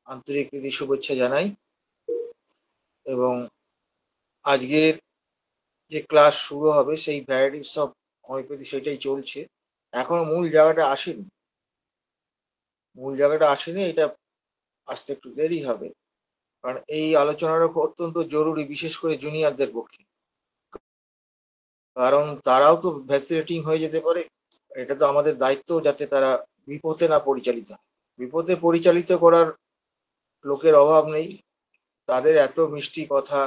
আন্তরিক প্রীতি শুভেচ্ছা জানাই। এবং আজকের যে ক্লাস শুরু হবে সেই ভ্যারাইটিস অফ হোমিওপ্যাথি সেটাই চলছে। এখনো মূল জায়গাটা আসেনি। এটা আসতে একটু দেরি হবে। কারণ এই আলোচনাটা অত্যন্ত জরুরি, বিশেষ করে জুনিয়রদের পক্ষে। কারণ তারাও তো ভ্যাসিনেটিং হয়ে যেতে পারে। এটা তো আমাদের দায়িত্ব যাতে তারা বিপথে না পরিচালিত হয়। বিপথে পরিচালিত করার লোকের অভাব নেই। তাদের এত মিষ্টি কথা,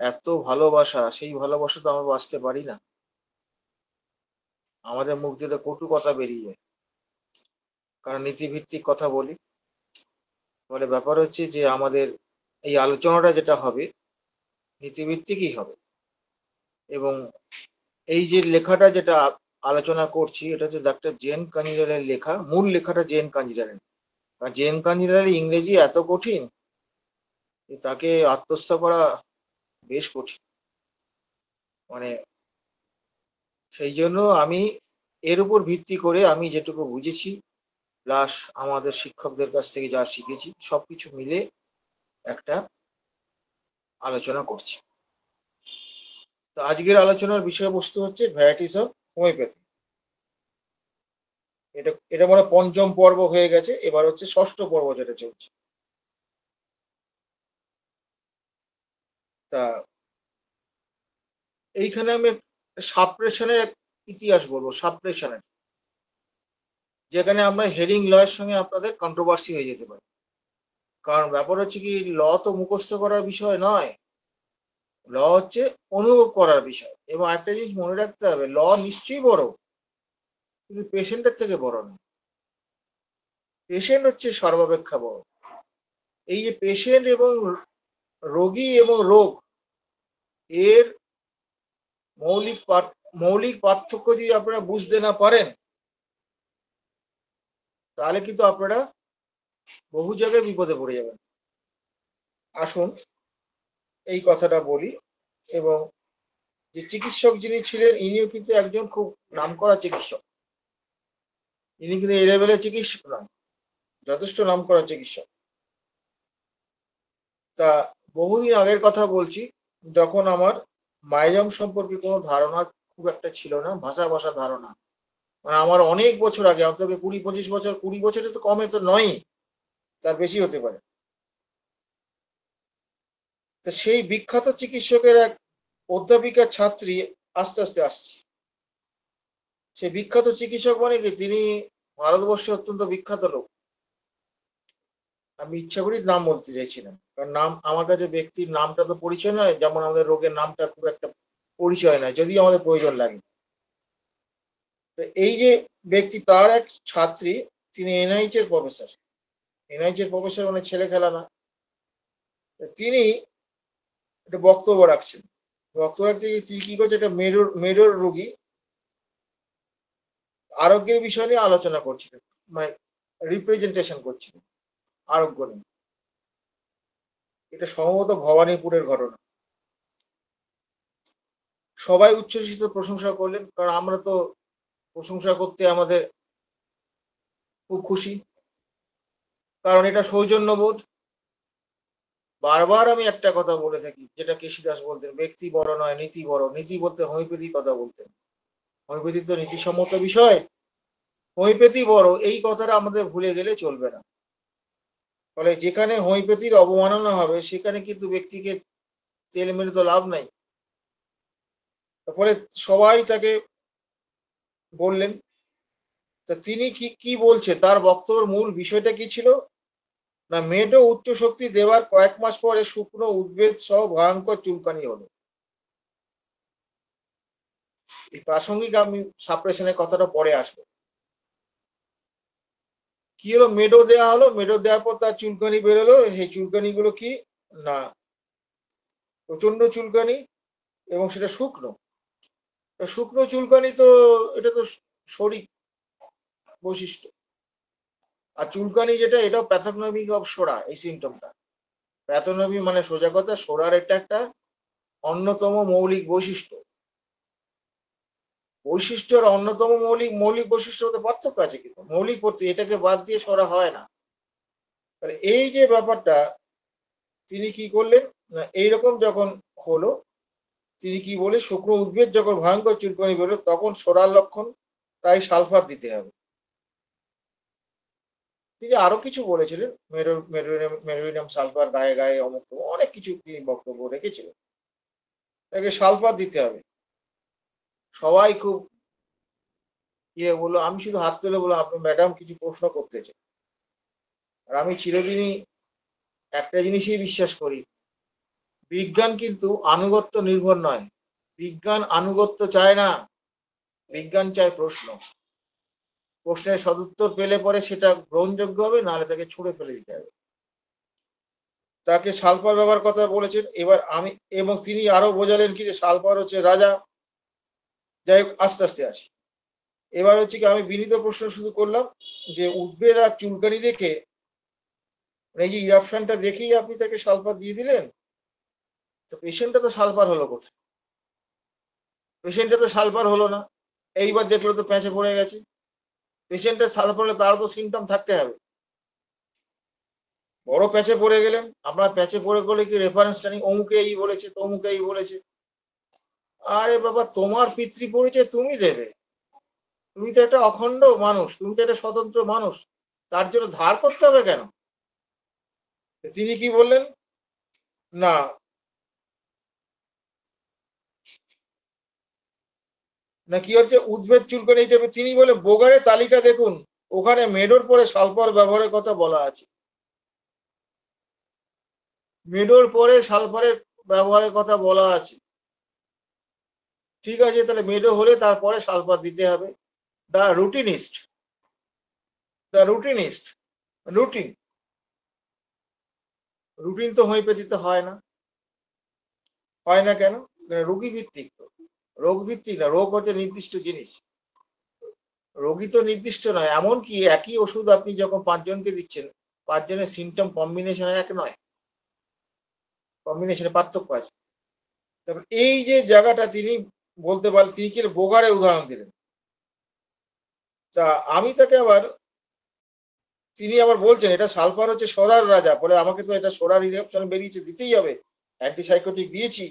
এত ভালোবাসা, সেই ভালোবাসা তো আমরা বাঁচতে পারি না। আমাদের মুখ দিয়ে তো কটু কথা বেরিয়ে যায়, কারণ নীতিভিত্তিক কথা বলি। ফলে ব্যাপার হচ্ছে যে আমাদের এই আলোচনাটা যেটা হবে নীতিভিত্তিকই হবে। এবং এই যে লেখাটা যেটা আলোচনা করছি, এটা হচ্ছে ডাক্তার জেন কাঞ্জিলালের লেখা। মূল লেখাটা জেন কাঞ্জিলালের। আর জেন কাঞ্জিলালের ইংরেজি এত কঠিন যে তাকে আত্মস্থ করা বেশ কঠিন। মানে সেই জন্য আমি এর উপর ভিত্তি করে আমি যেটুকু বুঝেছি, প্লাস আমাদের শিক্ষকদের কাছ থেকে যা শিখেছি, সবকিছু মিলে একটা আলোচনা করছি। তো আজকের আলোচনার বিষয়বস্তু হচ্ছে ভ্যারাইটিস অফ হোমিওপ্যাথি। এটা মানে পঞ্চম পর্ব হয়ে গেছে, এবার হচ্ছে ষষ্ঠ পর্ব যেটা চলছে। তা এইখানে আমি সাপ্রেশনের ইতিহাস বলবো, সাপ্রেশনের, যেখানে আমরা হেরিং লয়ের সঙ্গে আপনাদের কন্ট্রোভার্সি হয়ে যেতে পারে। কারণ ব্যাপার হচ্ছে কি, ল তো মুখস্থ করার বিষয় নয়, ল হচ্ছে অনুভব করার বিষয়। এবং একটা জিনিস মনে রাখতে হবে, ল নিশ্চয়ই বড়, কিন্তু পেশেন্টের থেকে বড় না। পেশেন্ট হচ্ছে সর্বাপেক্ষা বড়। এই যে পেশেন্ট এবং রোগী এবং রোগ, এর মৌলিক পার্থক্য যদি আপনারা বুঝতে না পারেন, তাহলে কিন্তু আপনারা বহু জায়গায় বিপদে পড়ে যাবেন। আসুন এই কথাটা বলি। এবং যে চিকিৎসক যিনি ছিলেন, ইনিও কিন্তু একজন খুব নামকরা চিকিৎসক। ইনি কিন্তু এই লেভেলের চিকিৎসক নয়, যথেষ্ট নামকরা চিকিৎসক। তা বহুদিন আগের কথা বলছি, যখন আমার মাইজম সম্পর্কে কোনো ধারণা খুব একটা ছিল না, ভাষা ভাষা ধারণা। মানে আমার অনেক বছর আগে, অন্তত 20-25 বছর, 20 বছরে তো কমে তো নয়, তার বেশি হতে পারে। তা সেই বিখ্যাত চিকিৎসকের এক অধ্যাপিকার ছাত্রী আস্তে আস্তে আসছে। সেই বিখ্যাত চিকিৎসক মানে কি, তিনি ভারতবর্ষে অত্যন্ত বিখ্যাত লোক। আমি ইচ্ছা করি নাম বলতে চাইছি না, কারণ নাম আমার কাছে ব্যক্তির নামটা তো পরিচয় নয়, যেমন আমাদের রোগের নামটা খুব একটা পরিচয় নয়, যদিও আমাদের প্রয়োজন লাগে। তো এই যে ব্যক্তি, তার এক ছাত্রী, তিনি এনআইচ এর প্রফেসর। এনআইচ এর প্রফেসর মানে ছেলে খেলা না। তিনি একটা বক্তব্য রাখছেন। বক্তব্য রাখতে গিয়ে তিনি কি করছে, একটা মেরুর রোগী আরোগ্যের বিষয় নিয়ে আলোচনা করছিলেন, মানে রিপ্রেজেন্টেশন করছিলেন আরোগ্য নিয়ে। এটা সম্ভবত ভবানীপুরের ঘটনা। সবাই উচ্ছ্বসিত প্রশংসা করলেন, কারণ আমরা তো প্রশংসা করতে আমাদের খুব খুশি, কারণ এটা সৌজন্যবোধ। বারবার আমি একটা কথা বলে থাকি, যেটা কেশি দাস বলতেন, ব্যক্তি বড় নয়, নীতি বড়। নীতি বলতে হোমিওপ্যাথি কথা বলতেন। হোমিওপ্যাথি তো নীতিসম্মত বিষয়। হোমিওপ্যাথি বড়, এই কথাটা আমাদের ভুলে গেলে চলবে না। ফলে যেখানে হোমিওপ্যাথির অবমাননা হবে, সেখানে কিন্তু ব্যক্তিকে তেল মেরে তো লাভ নাই। তারপরে সবাই তাকে বললেন। তা তিনি কি কি বলছে, তার বক্তব্যের মূল বিষয়টা কি ছিল না, মেডো উচ্চ শক্তি দেওয়ার কয়েক মাস পরে শুকনো উদ্ভিদ সহ ভয়ঙ্কর চুলকানি হলো। এই প্রাসঙ্গিক আমি সাপ্রেশনের কথাটা পরে আসবো। কি হলো, মেডো দেওয়া হলো, মেডো দেওয়ার পর তার চুলকানি বেরোলো। সেই চুলকানি গুলো কি না, প্রচন্ড চুলকানি, এবং সেটা শুকনো। শুকনো চুলকানি তো, এটা তো শরীর বৈশিষ্ট্য। আর চুলকানি যেটা, এটাও প্যাথোগনমি অফ সোরা, এই সিমটমটা। প্যাথোগনমি মানে সোজা কথা, সোরার এটা একটা অন্যতম মৌলিক বৈশিষ্ট্য। বৈশিষ্ট্যের অন্যতম মৌলিক মৌলিক বৈশিষ্ট্য হতে পার্থক্য আছে, কিন্তু মৌলিক করতে এটাকে বাদ দিয়ে সরা হয় না। তাহলে এই যে ব্যাপারটা তিনি কি করলেন না, এইরকম যখন হলো তিনি কি বলে শুক্র উদ্ভিদ যখন ভয়ঙ্কর চুলকানি বেরোলো তখন সোরার লক্ষণ, তাই সালফার দিতে হবে। তিনি আরো কিছু বলেছিলেন, মেরোনিয়াম সালফার গায়ে গায়ে অমুক অনেক কিছু তিনি বক্তব্য রেখেছিলেন, তাকে সালফার দিতে হবে। সবাই খুব বললো, আমি শুধু হাত তুলে বললাম আপনি ম্যাডাম কিছু প্রশ্ন করতে চাই। আর আমি চিরদিনই একটা জিনিসই বিশ্বাস করি, বিজ্ঞান কিন্তু আনুগত্য নির্ভর নয়। বিজ্ঞান আনুগত্য চায় না, বিজ্ঞান চায় প্রশ্ন। প্রশ্নের সদুত্তর পেলে পরে সেটা গ্রহণযোগ্য হবে, নাহলে তাকে ছুঁড়ে ফেলে দিতে হবে। তাকে সালফার ব্যবহার কথা বলেছেন। এবার আমি এবং তিনি আরো বোঝালেন কি যে সালফার হচ্ছে রাজা। যাই হোক, আস্তে আস্তে আসি। এবার হচ্ছে কি আমি বিনীত প্রশ্ন শুরু করলাম যে উদ্বেগ আর চুলকানি দেখে, এই যে ইরাপশনটা দেখেই আপনি তাকে সালফার দিয়ে দিলেন, তো পেশেন্টটা তো সালফার হলো কোথায়? পেশেন্টটা তো সালফার হলো না। এইবার দেখলো তো প্যাঁচে পড়ে গেছে। পেশেন্টের সালফার হলে তারও তো সিমটম থাকতে হবে। বড় প্যাচে পড়ে গেলেন। আপনার প্যাচে পড়ে গেলে কি রেফারেন্সটা নেই, অমুকে এই বলেছে তমুকে এই বলেছে। আরে বাবা, তোমার পিতৃ পরিচয় তুমি দেবে। তুমি তো একটা অখণ্ড মানুষ, তুমি তো একটা স্বতন্ত্র মানুষ, তার জন্য ধার করতে হবে কেন? তিনি কি বললেন না, না কি হচ্ছে উদ্ভিদ চুলকানি হিসেবে তিনি বলে বোগারের তালিকা দেখুন, ওখানে মেডোর পরে সালফার ব্যবহারের কথা বলা আছে। মেডোর পরে সালফারের ব্যবহারের কথা বলা আছে। ঠিক আছে, তাহলে মেডো হলে তারপরে সালফার দিতে হবে। দ্য রুটিনিস্ট, দ্য রুটিনিস্ট, রুটিন, রুটিন তো হোমিওপ্যাথিতে হয় না। হয় না কেন? রোগী ভিত্তিক তো, রোগ ভিত্তিক না। রোগ হচ্ছে নির্দিষ্ট জিনিস, রোগী তো নির্দিষ্ট নয়। এমনকি একই ওষুধ আপনি যখন 5 জনকে দিচ্ছেন, 5 জনের সিমটম কম্বিনেশন এক নয়, কম্বিনেশনে পার্থক্য আছে। তারপর এই যে জায়গাটা তিনি বলতে পারেন, তিনি কি বোগারের উদাহরণ দিলেন। তা আমি তাকে আবার, তিনি আবার বলছেন এটা সালফার হচ্ছে সোরার রাজা, বলে আমাকে তো এটা সোরার ইরেপশন বেরিয়েছে, দিতেই হবে। অ্যান্টিসাইকোটিক দিয়েছি,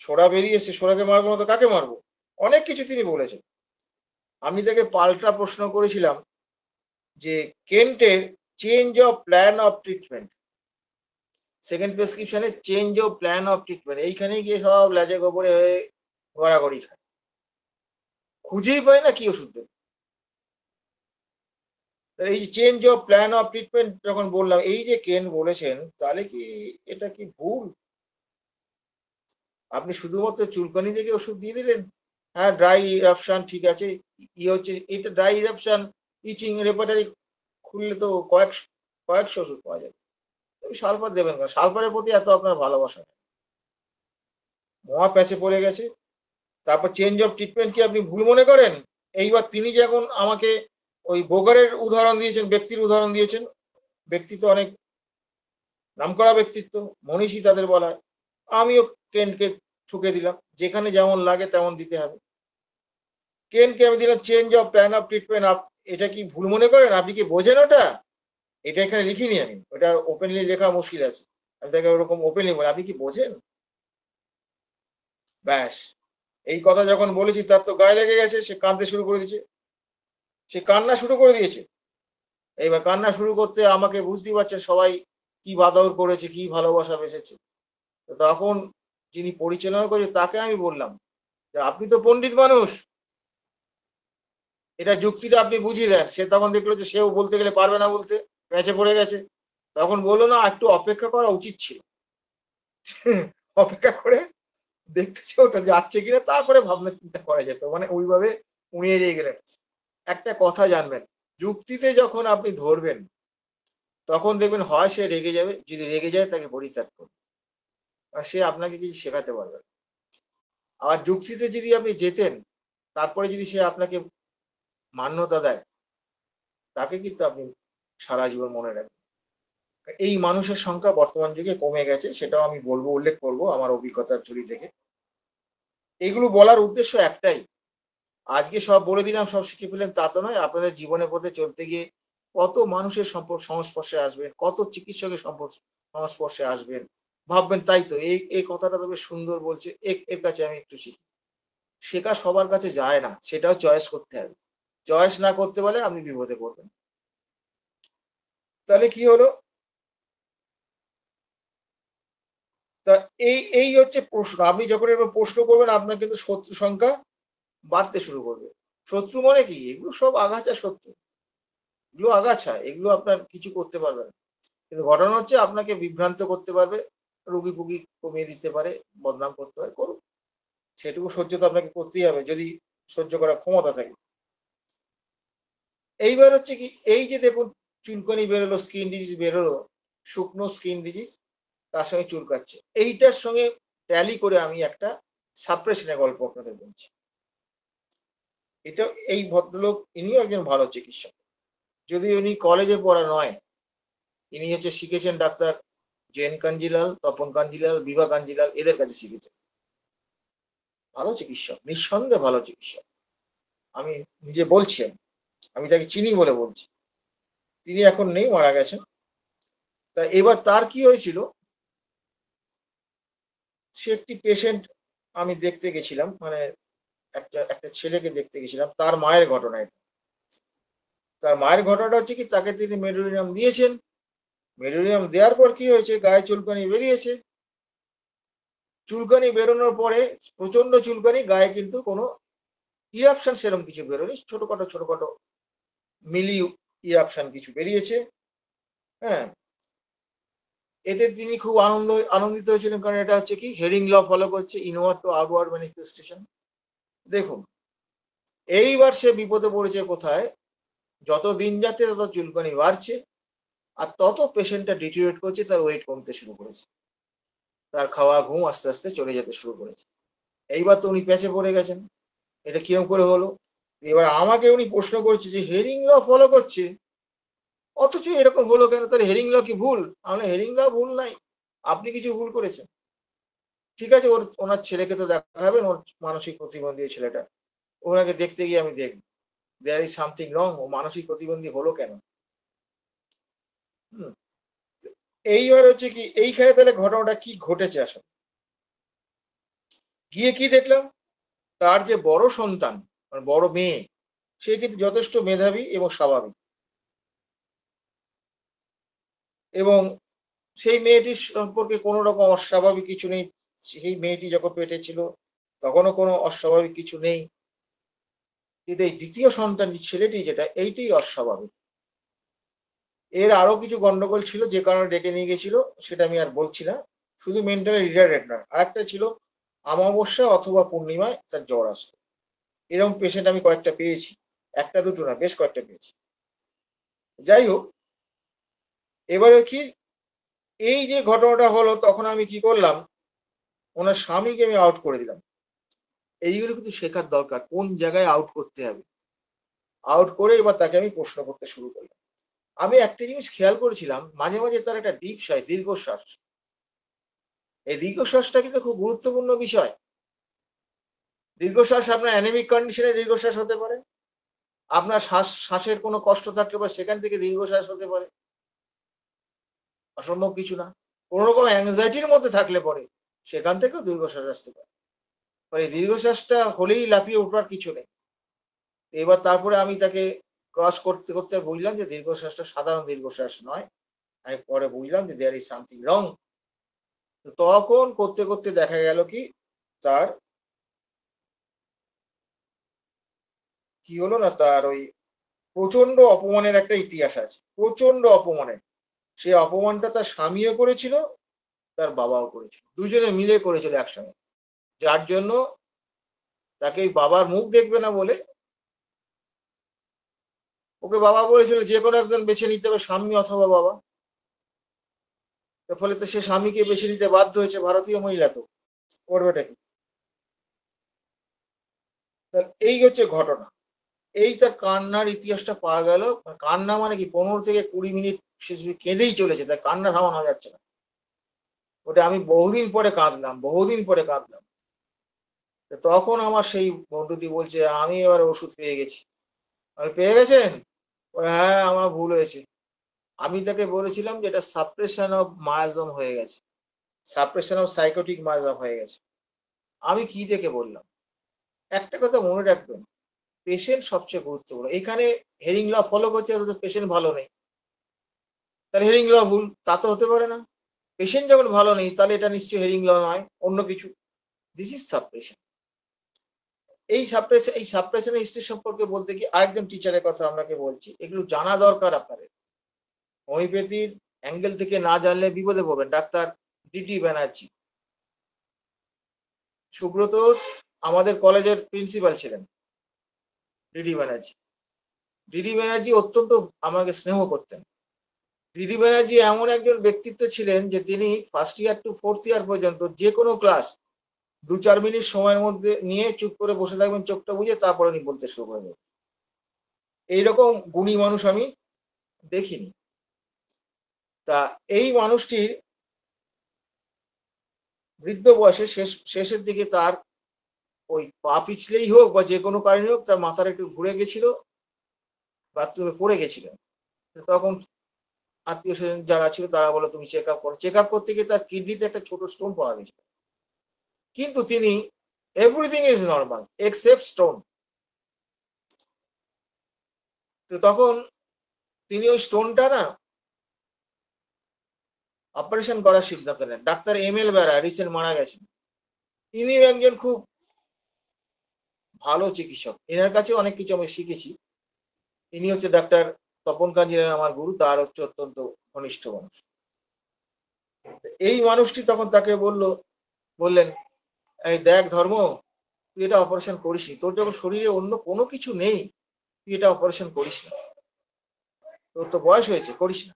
সোরা বেরিয়েছে, সোরাকে মারবো না তো কাকে মারবো? অনেক কিছু তিনি বলেছেন। আমি তাকে পাল্টা প্রশ্ন করেছিলাম যে কেন্টের change of plan of treatment, second প্রেসক্রিপশনে change of plan of treatment, এইখানে গিয়ে সব লাজে গোবরে হয়ে গড়াগড়ি খায়, খুঁজেই পায় না কি ওষুধ দেবে। এই যে change of plan of treatment যখন বললাম, এই যে কেন বলেছেন, তাহলে কি এটা কি ভুল? আপনি শুধুমাত্র চুলকানি দেখে ওষুধ দিয়ে দিলেন। হ্যাঁ, ড্রাই ইরাপশন ঠিক আছে, হচ্ছে এটা ড্রাই ইরাপশন, ইচিং, রেপার্টারি খুললে তো কয়েকশো ওষুধ পাওয়া যাবে। সালফার দেবেন কেন? সালফারের প্রতি এত আপনার ভালোবাসা নেই। মহা প্যাচে পড়ে গেছে। তারপর চেঞ্জ অফ ট্রিটমেন্ট কি আপনি ভুল মনে করেন? এইবার তিনি যখন আমাকে ওই বোগারের উদাহরণ দিয়েছেন, ব্যক্তির উদাহরণ দিয়েছেন, ব্যক্তি তো অনেক নামকরা ব্যক্তিত্ব, মনীষী তাদের বলা হয়। আমিও কেনকে ঠুকে দিলাম, যেখানে যেমন লাগে তেমন দিতে হবে। কেনকে আমি দিলাম change of plan of treatment. এটা কি ভুল মনে করেন? আপনি কি বোঝেন ওটা? এটা এখানে লিখিনি আমি, ওটা ওপেনলি লেখা মুশকিল আছে। আমি তাকে ওরকম ওপেনলি বলি, আপনি কি বোঝেন? ব্যাস, এই কথা যখন বলেছি তার তো গায়ে লেগে গেছে, সে কাঁদতে শুরু করে দিয়েছে, সে কান্না শুরু করে দিয়েছে। এইবার কান্না শুরু করতে আমাকে বুঝতেই পারছেন সবাই কি বাদর করেছে, কি ভালোবাসা বেসেছে। তো তখন যিনি পরিচালনা করেছে তাকে আমি বললাম যে আপনি তো পণ্ডিত মানুষ, এটা যুক্তিটা আপনি বুঝিয়ে দেন। সে তখন দেখলো যে সেও বলতে গেলে পারবে না, বলতে প্যাঁচে পড়ে গেছে। তখন বললো না, একটু অপেক্ষা করা উচিত ছিল। অপেক্ষা করে দেখতেছে ওটা যাচ্ছে কিনা, তারপরে ভাবনা চিন্তা করা যেত। মানে ওইভাবে উনি এড়িয়ে গেলেন। একটা কথা জানবেন, যুক্তিতে যখন আপনি ধরবেন তখন দেখবেন হয় সে রেগে যাবে, যদি রেগে যায় তাকে পরিত্যাগ করুন, আর সে আপনাকে কিছু শেখাতে পারবে না। আর যুক্তিতে যদি আপনি যেতেন, তারপরে যদি সে আপনাকে মান্যতা দেয়, তাকে কিন্তু আপনি সারা জীবন মনে রাখবেন। এই মানুষের সংখ্যা বর্তমান যুগে কমে গেছে, সেটাও আমি বলবো, উল্লেখ করব আমার অভিজ্ঞতার ঝুলি থেকে। এগুলো বলার উদ্দেশ্য একটাই, আজকে সব বলে দিলাম সব শিখে ফেলেন তা তো নয়। আপনাদের জীবনের পথে চলতে গিয়ে কত মানুষের সংস্পর্শে আসবেন, কত চিকিৎসকের সংস্পর্শে আসবেন, ভাববেন তাই তো এই কথাটা তো বেশ সুন্দর বলছে, এর কাছে আমি একটু শিখি। শেখা সবার কাছে যায় না, সেটাও চয়েস করতে হবে। চয়েস না করতে পারলে আপনি বিপদে পড়বেন। তাহলে কি হলো? তা এই হচ্ছে প্রশ্ন। আপনি যখন এবার প্রশ্ন করবেন আপনার কিন্তু শত্রু সংখ্যা বাড়তে শুরু করবে। শত্রু মানে কি? এগুলো সব আগাছা শত্রু। এগুলো আগাছা। এগুলো আপনার কিছু করতে পারবে না। কিন্তু ঘটনা হচ্ছে আপনাকে বিভ্রান্ত করতে পারবে, রুগী-ফুগি কমিয়ে দিতে পারে, বদনাম করতে পারে, করুক। সেটুকু সহ্য তো আপনাকে করতেই হবে যদি সহ্য করার ক্ষমতা থাকে। এইবার হচ্ছে কি, এই যে দেখুন চুলকানি বেরোলো, স্কিন ডিজিজ বেরোলো, শুকনো স্কিন ডিজিজ, তার সঙ্গে চুলকাচ্ছে। এইটার সঙ্গে ট্যালি করে আমি একটা সাপ্রেশন এর গল্প আপনাদের বলছি। এটা এই ভদ্রলোক ইনিও একজন ভালো চিকিৎসক। যদিও ইনি কলেজে পড়া নয়, ইনি হচ্ছে শিখেছেন ডাক্তার জেন কাঞ্জিলাল, তপন কাঞ্জিলাল, বিভা কাঞ্জিলাল এদের কাছে শিখেছেন। ভালো চিকিৎসক, নিঃসন্দেহে ভালো চিকিৎসক। আমি নিজে বলছি, আমি তাকে চিনি বলে বলছি। তিনি এখন নেই, মারা গেছেন। তা এবার তার কি হয়েছিল, সে একটি পেশেন্ট আমি দেখতে গেছিলাম, মানে একটা একটা ছেলেকে দেখতে গেছিলাম, তার মায়ের ঘটনা এটা। তার মায়ের ঘটনাটা হচ্ছে কি, তাকে তিনি মেডোলিনাম দিয়েছেন। মেডোলিনাম দেওয়ার পর কি হয়েছে, গায়ে চুলকানি বেরিয়েছে। চুলকানি বেরোনোর পরে প্রচন্ড চুলকানি, গায়ে কিন্তু কোনো ইরাপশন সেরকম কিছু বেরোনি, ছোটখাটো মিলি ইরাপশন কিছু বেরিয়েছে। হ্যাঁ, এতে তিনি খুব আনন্দিত হয়েছিলেন, কারণ এটা হচ্ছে কি হেরিং ল ফলো করছে, ইনওয়ার্ড টু আউটওয়ার্ড ম্যানিফেস্টেশন। দেখুন, এইবার সে বিপদে পড়েছে কোথায়, যত দিন যাচ্ছে তত চুলকানি বাড়ছে, আর তত পেশেন্টটা ডিটিরিয়েট করছে, তার ওয়েট কমতে শুরু করেছে, তার খাওয়া ঘুম আস্তে আস্তে চলে যেতে শুরু করেছে। এইবার তো উনি প্যাচে পড়ে গেছেন, এটা কিরম করে হলো? এবার আমাকে উনি প্রশ্ন করছে যে হেরিং ল ফলো করছে, অথচ এরকম হলো কেন? তাহলে হেরিং ল কি ভুল? আমরা হেরিং ল ভুল নাই, আপনি কিছু ভুল করেছেন। ঠিক আছে, ওনার ছেলেকে তো দেখাবেন, ওর মানসিক প্রতিবন্ধী এই ছেলেটা, ওনাকে দেখতে গিয়ে আমি দেখব দেয়ার ইজ সামথিং রং, ও মানসিক প্রতিবন্ধী হলো কেন। হুম, এইবার হচ্ছে কি, এইখানে তাহলে ঘটনাটা কি ঘটেছে আসলে? গিয়ে কি দেখলাম, তার যে বড় সন্তান, মানে বড় মেয়ে, সে কিন্তু যথেষ্ট মেধাবী এবং স্বাভাবিক, এবং সেই মেয়েটির সম্পর্কে কোনো রকম অস্বাভাবিক কিছু নেই। সেই মেয়েটি যখন পেটে ছিল তখনও কোনো অস্বাভাবিক কিছু নেই। কিন্তু এই দ্বিতীয় সন্তান ছেলেটি যেটা, এইটাই অস্বাভাবিক। এর আরো কিছু গন্ডগোল ছিল যে কারণে ডেকে নিয়ে গেছিল, সেটা আমি আর বলছি না। শুধু মেন্টালি রিটার্ডেড না, আরেকটা ছিল অমাবস্যা অথবা পূর্ণিমায় তার জ্বর আসতো। এরকম পেশেন্ট আমি কয়েকটা পেয়েছি, একটা দুটো না, বেশ কয়েকটা পেয়েছি। যাই হোক, এবারে কি, এই যে ঘটনাটা হলো, তখন আমি কি করলাম, ওনার স্বামীকে আমি আউট করে দিলাম। এইগুলো কিন্তু শেখার দরকার, কোন জায়গায় আউট করতে হবে। আউট করে এবার তাকে আমি প্রশ্ন করতে শুরু করলাম। আমি একটা জিনিস খেয়াল করেছিলাম, মাঝে মাঝে তার একটা ডিপ শ্বাস, দীর্ঘশ্বাস। এই দীর্ঘশ্বাসটা কিন্তু খুব গুরুত্বপূর্ণ বিষয়। দীর্ঘশ্বাস আপনার অ্যানেমিক কন্ডিশনে দীর্ঘশ্বাস হতে পারে, আপনার শ্বাসের কোনো কষ্ট থাকতে পারে, সেখান থেকে দীর্ঘশ্বাস হতে পারে। অসম্ভব কিছু না। কোনো রকম অ্যাংজাইটির মধ্যে থাকলে পরে সেখান থেকেও দীর্ঘশ্বাস আসতে পারে। এই দীর্ঘশ্বাসটা হলেই লাফিয়ে উঠবার কিছু নেই। এবার তারপরে আমি তাকে ক্রস করতে করতে বুঝলাম যে দীর্ঘশ্বাসটা সাধারণ দীর্ঘশ্বাস নয়। আমি পরে বুঝলাম যে দেয়ার ইজ সামথিং রং। তখন করতে করতে দেখা গেল কি, তার কি হলো না, তার ওই প্রচন্ড অপমানের একটা ইতিহাস আছে, প্রচন্ড অপমানের। সেই অপমানটা তার স্বামীও করেছিল, তার বাবাও করেছিল, দুজনে মিলে করেছিল একসঙ্গে। যার জন্য তাকে বাবার মুখ দেখবে না বলে ওকে বাবা বলেছিল যে কোনো একজন বেছে নিতে হবে, স্বামী অথবা বাবা। এর ফলে তো সে স্বামীকে বেছে নিতে বাধ্য হয়েছে, ভারতীয় মহিলা তো করবেটা কি। এই হচ্ছে ঘটনা। এই তার কান্নার ইতিহাসটা পাওয়া গেল। কান্না মানে কি, 15 থেকে 20 মিনিট সে শুধু কেঁদেই চলেছে, তার কান্না থামানো যাচ্ছে না। ওটা আমি বহুদিন পরে কাঁদলাম, বহুদিন পরে কাঁদলাম। তখন আমার সেই বন্ধুটি বলছে, আমি এবার ওষুধ পেয়ে গেছি। আমি, পেয়ে গেছেন? হ্যাঁ আমার ভুল হয়েছে। আমি তাকে বলেছিলাম যে এটা সাপ্রেশন অফ মায়াজম হয়ে গেছে, সাপ্রেশন অফ সাইকোটিক মায়াজম হয়ে গেছে। আমি কি দেখে বললাম? একটা কথা মনে রাখবেন, পেশেন্ট সবচেয়ে গুরুত্বপূর্ণ। এখানে হেরিং ল ফলো করছে অথচ পেশেন্ট ভালো নেই। তাহলে হেরিং ল ভুল, তা তো হতে পারে না। পেশেন্ট যখন ভালো নেই তাহলে এটা নিশ্চয়ই হেরিং ল নয়, অন্য কিছু। This is suppression. এই সাপ্রেশনের হিস্ট্রি সম্পর্কে বলতে গিয়ে আরেকজন টিচারের কথা আপনাকে বলছি, এগুলো জানা দরকার আপনাদের। হোমিওপ্যাথির অ্যাঙ্গেল থেকে না জানলে বিপদে পড়বেন। ডাক্তার ডিটি ব্যানার্জি, সুব্রত আমাদের কলেজের প্রিন্সিপাল ছিলেন। ডিডি ব্যানার্জি, ডিডি ব্যানার্জি অত্যন্ত আমাকে স্নেহ করতেন। ডিডি ব্যানার্জি এমন একজন ব্যক্তিত্ব ছিলেন যে তিনি first year to fourth year পর্যন্ত যে কোনো ক্লাস 2-4 মিনিট সময়ের মধ্যে নিয়ে চুপ করে বসে থাকবেন, চোখটা বুঝে, তারপরে উনি বলতে শুরু করে দেবেন। এইরকম গুণী মানুষ আমি দেখিনি। তা এই মানুষটির বৃদ্ধ বয়সে শেষের দিকে তার ওই পা পিছলেই হোক বা যে কোনো কারণে হোক তার মাথার একটু ঘুরে গেছিল, বাথরুমে পড়ে গেছিলেন। তখন আত্মীয় স্বজন যারা ছিল তারা বলে তুমি চেক আপ করো। চেক আপ করতে গিয়ে তার কিডনিতে একটা ছোট স্টোন পাওয়া গেছিল। কিন্তু তিনি everything is normal except stone. তো তখন তিনি ওই স্টোনটা না অপারেশন করার সিদ্ধান্ত নেন। Doctor ML. বেরা রিসেন্ট মারা গেছেন। ইনি একজন খুব ভালো চিকিৎসক, এনার কাছে অনেক কিছু আমি শিখেছি। ইনি হচ্ছে ডাক্তার তপন কাঞ্জিলাল, আমার গুরু, তার হচ্ছে অত্যন্ত ঘনিষ্ঠ মানুষ। এই মানুষটি তখন তাকে বললেন, এই দেখ ধর্ম, তুই এটা অপারেশন করিস নি, তোর যখন শরীরে অন্য কোনো কিছু নেই তুই এটা অপারেশন করিস না, তোর তো বয়স হয়েছে, করিস না,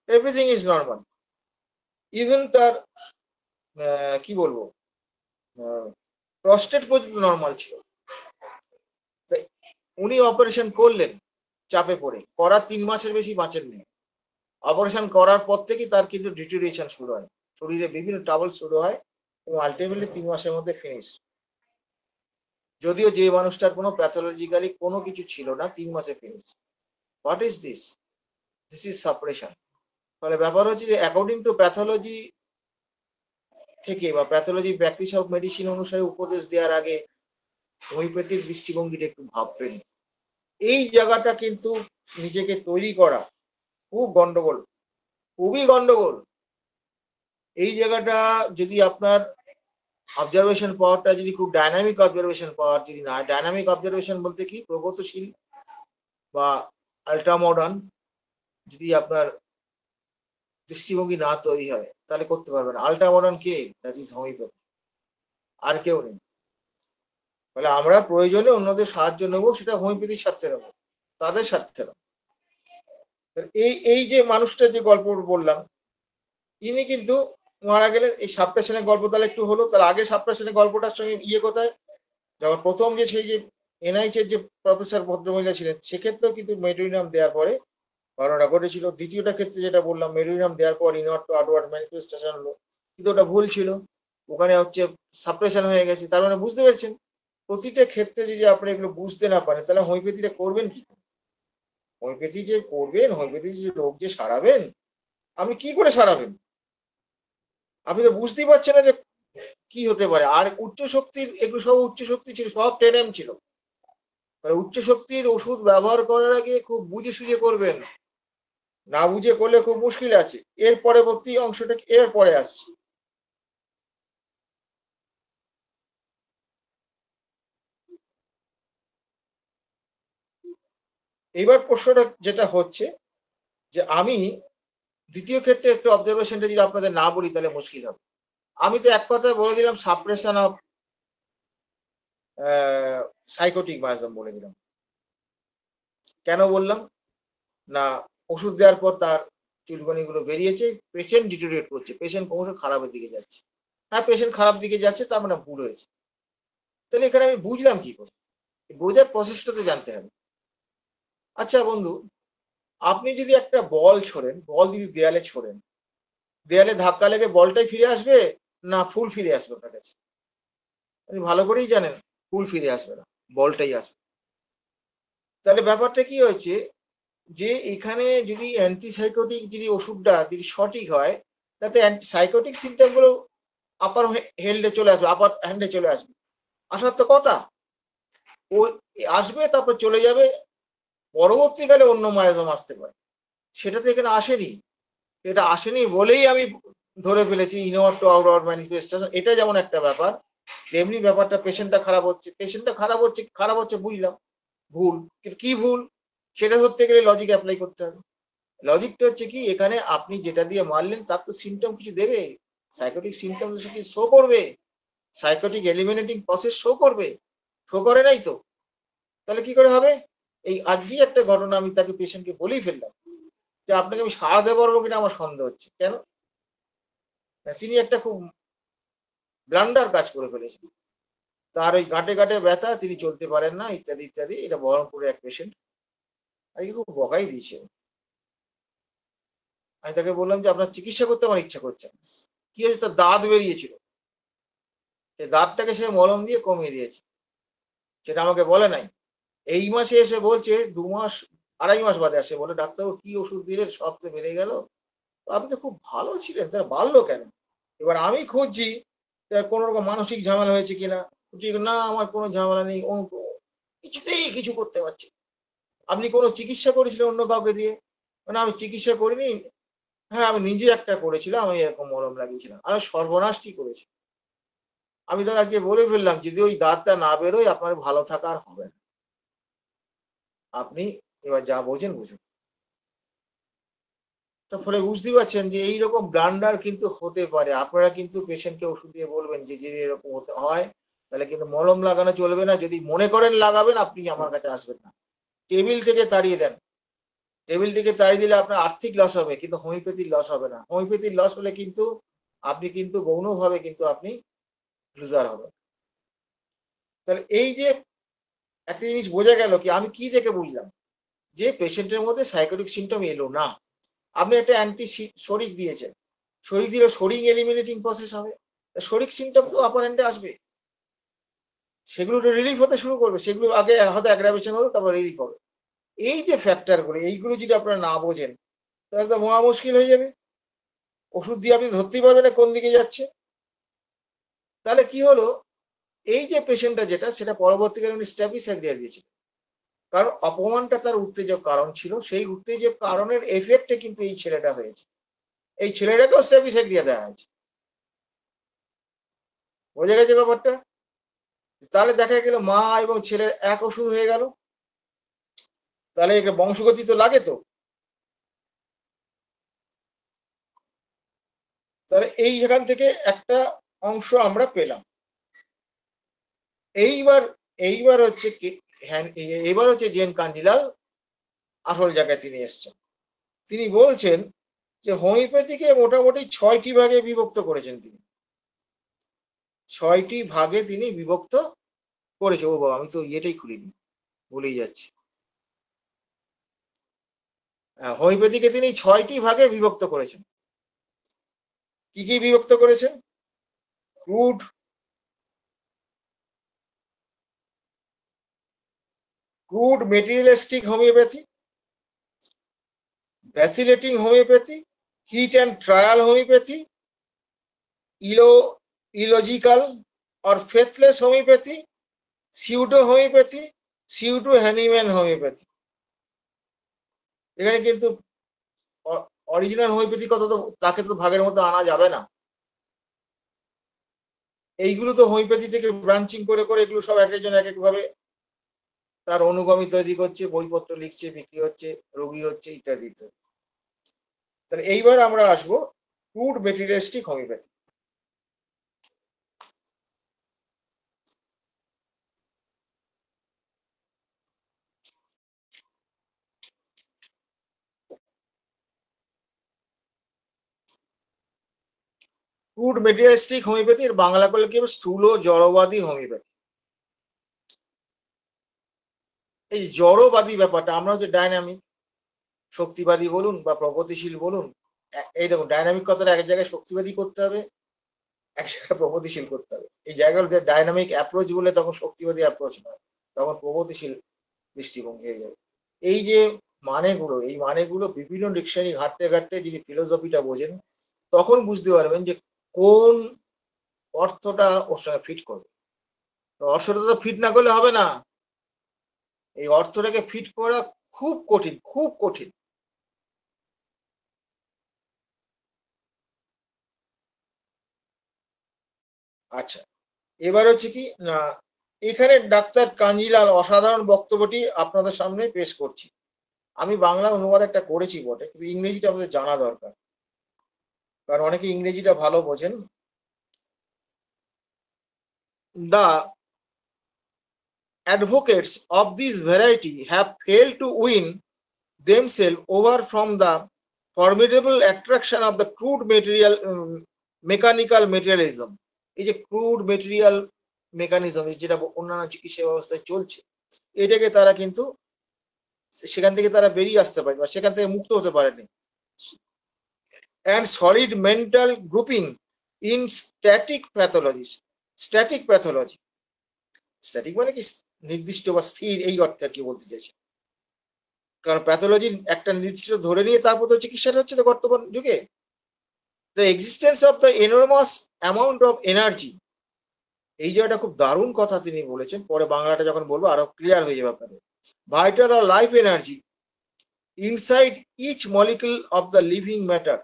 এভরিথিং ইজ নর্মাল। ইভেন তার কি বলবো, প্রস্টেট পর্যন্ত নর্মাল ছিল। তাই উনি অপারেশন করলেন চাপে পড়ে, করার 3 মাসের বেশি বাঁচেননি। অপারেশন করার পর থেকে তার কিন্তু ডিটোরিয়েশন শুরু হয়, শরীরে বিভিন্ন ট্রাবল শুরু হয় এবং আলটিমেটলি 3 মাসের মধ্যে ফিনিশ। যদিও যে মানুষটার কোনো প্যাথোলজিক্যালি কোনো কিছু ছিল না, 3 মাসে finish. What is this? This is suppression. তাহলে ব্যাপার হচ্ছে যে অ্যাকর্ডিং টু প্যাথোলজি থেকে বা প্যাথোলজি প্র্যাকটিস অফ মেডিসিন অনুসারে উপদেশ দেওয়ার আগে হোমিওপ্যাথির দৃষ্টিভঙ্গিটা একটু ভাববেন। এই জায়গাটা কিন্তু নিজেকে তৈরি করা খুব গন্ডগোল, খুবই গন্ডগোল। এই জায়গাটা যদি আপনার অবজারভেশন পাওয়ারটা যদি খুব ডাইনামিক অবজারভেশন পাওয়ার যদি না, ডাইনামিক অবজারভেশন বলতে কি, প্রগতিশীল বা আল্ট্রা মডার্ন যদি আপনার দৃষ্টিভঙ্গি না তৈরি হয় তাহলে করতে পারবেন। আল্ট্রা মডার্ন কে? দ্যাট ইজ হোমিওপ্যাথি, আর কেউ নেই। ফলে আমরা প্রয়োজনে অন্যদের সাহায্য নেবো, সেটা হোমিওপ্যাথির স্বার্থে নেবো, তাদের স্বার্থে নেবো। এই এই যে মানুষটা যে গল্প বললাম, ইনি কিন্তু মারা গেলেন। এই সাপ্রেশনের গল্প তাহলে একটু হলো, তাহলে আগে সাপ্রেশনের গল্পটার সঙ্গে কোথায়, যখন প্রথম যে সেই যে NIH এর যে প্রফেসর ভদ্রমহিলা ছিলেন, সেক্ষেত্রেও কিন্তু মেডোরিনাম দেওয়ার পরে ঘটনাটা ঘটেছিল। দ্বিতীয়টা ক্ষেত্রে যেটা বললাম, মেডোরিনাম দেওয়ার পর ইনওয়ার্ড টু আউটওয়ার্ড ম্যানিফেস্টেশন হলো, কিন্তু ওটা ভুল ছিল, ওখানে হচ্ছে সাপ্রেশন হয়ে গেছে। তার মানে বুঝতে পেরেছেন, প্রতিটা ক্ষেত্রে যদি আপনি এগুলো বুঝতে না পারেন তাহলে হোমিওপ্যাথিটা করবেন কি? হোমিওপ্যাথি যে করবেন, হোমিওপ্যাথি যে রোগ যে সারাবেন, আপনি কি করে সারাবেন? আপনি তো বুঝতেই পারছেন না যে কি হতে পারে। আর উচ্চ শক্তির, এগুলো সব উচ্চ শক্তি ছিল, সব 10M ছিল। উচ্চ শক্তির ওষুধ ব্যবহার করার আগে খুব বুঝে সুঝে করবেন, না বুঝে করলে খুব মুশকিল আছে। এর পরবর্তী অংশটা এর পরে আসছে। এইবার প্রশ্নটা যেটা হচ্ছে যে আমি দ্বিতীয় ক্ষেত্রে একটু অবজারভেশনটা যদি আপনাদের না বলি তাহলে মুশকিল হবে। আমি তো এক কথায় বলে দিলাম সাপ্রেশন অফ সাইকোটিক মায়াজম বলে দিলাম। কেন বললাম? না, ওষুধ দেওয়ার পর তার চুলকানিগুলো বেরিয়েছে, পেশেন্ট ডিটোরিয়েট করছে, পেশেন্ট ক্রমশ খারাপের দিকে যাচ্ছে। হ্যাঁ, পেশেন্ট খারাপ দিকে যাচ্ছে, তার মানে ভুল হয়েছে। তাহলে এখানে আমি বুঝলাম কি করে? বোঝার প্রসেসটা তো জানতে হবে। আচ্ছা বন্ধু, আপনি যদি একটা বল ছোড়েন, বল যদি দেয়ালে ছোড়েন, দেয়ালে ধাক্কা লেগে বলটাই ফিরে আসবে না ফুল ফিরে আসবে আপনার কাছে? আপনি ভালো করেই জানেন ফুল ফিরে আসবে না, বলটাই আসবে। তাহলে ব্যাপারটা কি হয়েছে, যে এখানে যদি অ্যান্টিসাইকোটিক যদি ওষুধটা যদি সঠিক হয়, তাতে সাইকোটিক সিমটম গুলো আপার হেল্ডে চলে আসবে, আপার হ্যান্ডে চলে আসবে। আসার তো কথা। ও আসবে, তারপর চলে যাবে, পরবর্তীকালে অন্য মায়াজম আসতে পারে। সেটা তো এখানে আসেনি। এটা আসেনি বলেই আমি ধরে ফেলেছি ইনওয়ার্ড টু আউটওয়ার্ড ম্যানিফেস্টেশন। এটা যেমন একটা ব্যাপার, তেমনি ব্যাপারটা পেশেন্টটা খারাপ হচ্ছে, পেশেন্টটা খারাপ হচ্ছে বুঝলাম, ভুল। কিন্তু কি ভুল সেটা ধরতে গেলে লজিক অ্যাপ্লাই করতে হবে। লজিকটা হচ্ছে কি, এখানে আপনি যেটা দিয়ে মারলেন তার তো সিমটম কিছু দেবে, সাইকোটিক সিমটম কি শো করবে, সাইকোটিক এলিমিনেটিং প্রসেস শো করবে, শো করে নাই তো। তাহলে কি করে হবে? এই আজকেই একটা ঘটনা আমি তাকে পেশেন্টকে বলেই ফেললাম যে আপনাকে আমি সারাতে পারবো কিনা আমার সন্দেহ হচ্ছে। কেন? তিনি একটা খুব ব্লান্ডার কাজ করে ফেলেছেন। তার ওই গাঁটে গাঁটে ব্যথা, তিনি চলতে পারেন না, ইত্যাদি ইত্যাদি। এটা বহরমপুরের এক পেশেন্ট, আজকে খুব বকাই দিয়েছে। আমি তাকে বললাম যে আপনার চিকিৎসা করতে আমার ইচ্ছা করছে না। কি হয়েছে? তার দাঁত বেরিয়েছিল, সেই দাঁতটাকে সে মলম দিয়ে কমিয়ে দিয়েছে, সেটা আমাকে বলে নাই। এই মাসে এসে বলছে, 2 মাস 2.5 মাস বাদে আসে বলে, ডাক্তারবাবু কি ওষুধ দিলেন, সব তো বেড়ে গেল। আপনি তো খুব ভালো ছিলেন, তার বাড়লো কেন? এবার আমি খুঁজছি তার কোনো রকম মানসিক ঝামেলা হয়েছে কিনা। ঠিক না, আমার কোনো ঝামেলা নেই, ও কিছুতেই কিছু করতে পারছি না। আপনি কোনো চিকিৎসা করেছিলেন অন্য কাউকে দিয়ে? মানে আমি চিকিৎসা করিনি। হ্যাঁ, আমি নিজে একটা করেছিলাম, আমি এরকম মলম লাগিয়েছিলাম। আর সর্বনাশ কি করেছি। আমি তো আজকে বলে ফেললাম, যদি ওই দাঁতটা না বেরোয় আপনার ভালো থাকা আর হবে না। আপনি এবার যা বোঝেন বুঝুন। তার ফলে বুঝতেই পারছেন যে এইরকম ব্লান্ডার কিন্তু হতে পারে। আপনারা কিন্তু পেশেন্টকে ওষুধ দিয়ে বলবেন যে যদি এরকম হতে হয় তাহলে কিন্তু মলম লাগানো চলবে না। যদি মনে করেন লাগাবেন, আপনি আমার কাছে আসবেন না। টেবিল থেকে তাড়িয়ে দেন। টেবিল থেকে তাড়িয়ে দিলে আপনার আর্থিক লস হবে, কিন্তু হোমিওপ্যাথির লস হবে না। হোমিওপ্যাথির লস হলে কিন্তু আপনি কিন্তু গৌণভাবে কিন্তু আপনি লুজার হবেন। তাহলে এই যে একটা জিনিস বোঝা গেল, কি আমি কি থেকে বুঝলাম যে পেশেন্টের মধ্যে সাইকোটিক সিমটম এলো না। আপনি একটা শরিক দিয়েছেন, শরিক দিলে শরিক এলিমিনেটিং প্রসেস হবে, শরিক সিমটম তো আপার হ্যান্ডে আসবে, সেগুলো রিলিফ হতে শুরু করবে। সেগুলো আগে হয়তো অ্যাগ্রাভেশন হবে, তারপর রিলিফ হবে। এই যে ফ্যাক্টরগুলো, এইগুলো যদি আপনারা না বোঝেন তাহলে তো মহা মুশকিল হয়ে যাবে। ওষুধ দিয়ে আপনি ধরতেই পারবেন না কোন দিকে যাচ্ছে। তাহলে কি হলো, এই যে পেশেন্টটা যেটা, সেটা পরবর্তীকালে উনি স্ট্যাপিসাইক্লিয়া দিয়েছিল। কারণ অপমানটা তার উত্তেজক কারণ ছিল, সেই উত্তেজক কারণের এফেক্টে কিন্তু এই ছেলেটা হয়েছে। এই ছেলেটাকেও স্ট্যাপিসাইক্লিয়া দেওয়া হয়েছে। বোঝা গেছে ব্যাপারটা? তাহলে দেখা গেল মা এবং ছেলের এক ওষুধ হয়ে গেল। তাহলে একে বংশগতি তো লাগে তো। তাহলে এই এখান থেকে একটা অংশ আমরা পেলাম। এইবার এইবার হচ্ছে কি, হ্যাঁ, এবার হচ্ছে জেন কান্ডিলাল আসল জায়গায় তিনি এসছেন। তিনি বলছেন যে হোমিওপ্যাথিকে মোটামুটি 6টি ভাগে বিভক্ত করেছেন তিনি। 6টি ভাগে তিনি বিভক্ত করেছে। ও বাবা, আমি তো ইয়েটাই খুলিনি, ভুলেই যাচ্ছি। হোমিওপ্যাথিকে তিনি 6টি ভাগে বিভক্ত করেছেন। কি কি বিভক্ত করেছেন? Crude, materialistic homeopathy, vacillating homeopathy, hit and trial homeopathy, illogical or faithless homeopathy, pseudo homeopathy, pseudo Hahnemann homeopathy. এখানে কিন্তু অরিজিনাল হোমিওপ্যাথি কথা তো তাকে তো ভাগের মতো আনা যাবে না। এইগুলো তো হোমিওপ্যাথি থেকে ব্রাঞ্চিং করে করে এগুলো সব এক একজন এক এক ভাবে তার অনুগামী তৈরি করছে, বইপত্র লিখছে, বিক্রি হচ্ছে, রোগী হচ্ছে, ইত্যাদি ইত্যাদি। তাহলে এইবার আমরা আসবো crude materialistic homeopathy. Crude materialistic হোমিওপ্যাথির বাংলা করলে কি হবে? স্থূল জড়বাদী হোমিওপ্যাথি। এই জড়বাদী ব্যাপারটা, আমরা হচ্ছে ডাইনামিক, শক্তিবাদী বলুন বা প্রগতিশীল বলুন। এই দেখুন, ডাইনামিক কথাটা এক জায়গায় শক্তিবাদী করতে হবে, এক জায়গায় প্রগতিশীল করতে হবে। এই জায়গাগুলোতে ডাইনামিক অ্যাপ্রোচ বলে তখন শক্তিবাদী অ্যাপ্রোচ নয়, তখন প্রগতিশীল দৃষ্টিভঙ্গি হয়ে যাবে। এই যে মানেগুলো, এই মানেগুলো বিভিন্ন ডিকশনারি ঘাঁটতে ঘাঁটতে যিনি ফিলোসফিটা বোঝেন তখন বুঝতে পারবেন যে কোন অর্থটা ওর সঙ্গে ফিট করবে। তো অর্থটা তো ফিট না করলে হবে না, এই অর্থটাকে ফিট করা খুব কঠিন, খুব কঠিন। আচ্ছা, এবার হচ্ছে কি না, এখানে ডাক্তার কাঞ্জিলাল অসাধারণ বক্তব্যটি আপনাদের সামনে পেশ করছি। আমি বাংলা অনুবাদ একটা করেছি বটে, কিন্তু ইংরেজিটা আমাদের জানা দরকার, কারণ অনেকে ইংরেজিটা ভালো বোঝেন। The advocates of this variety have failed to win themselves over from the formidable attraction of the crude material mechanical materialism. এই যে ক্রুড মেটেরিয়াল মেকানিজম যেটা অন্যান্য চিকিৎসা ব্যবস্থায় চলছে, এটাকে তারা কিন্তু সেখান থেকে তারা বেরিয়ে আসতে পারে বা সেখান থেকে মুক্ত হতে পারেনি। and solid mental grouping in static pathologies. Static pathology, static মানে কি নির্দিষ্ট বা স্থির, এই অর্থে আর কি বলতে চাইছি। কারণ প্যাথোলজি একটা নির্দিষ্ট ধরে নিয়ে তারপর তো চিকিৎসাটা হচ্ছে তো বর্তমান যুগে। The existence of the enormous amount of energy, এই জায়গাটা খুব দারুণ কথা তিনি বলেছেন, পরে বাংলাটা যখন বলবো আরো ক্লিয়ার হয়ে যাবে আপনাদের। ভাইটাল আর life energy inside each molecule of the living matter.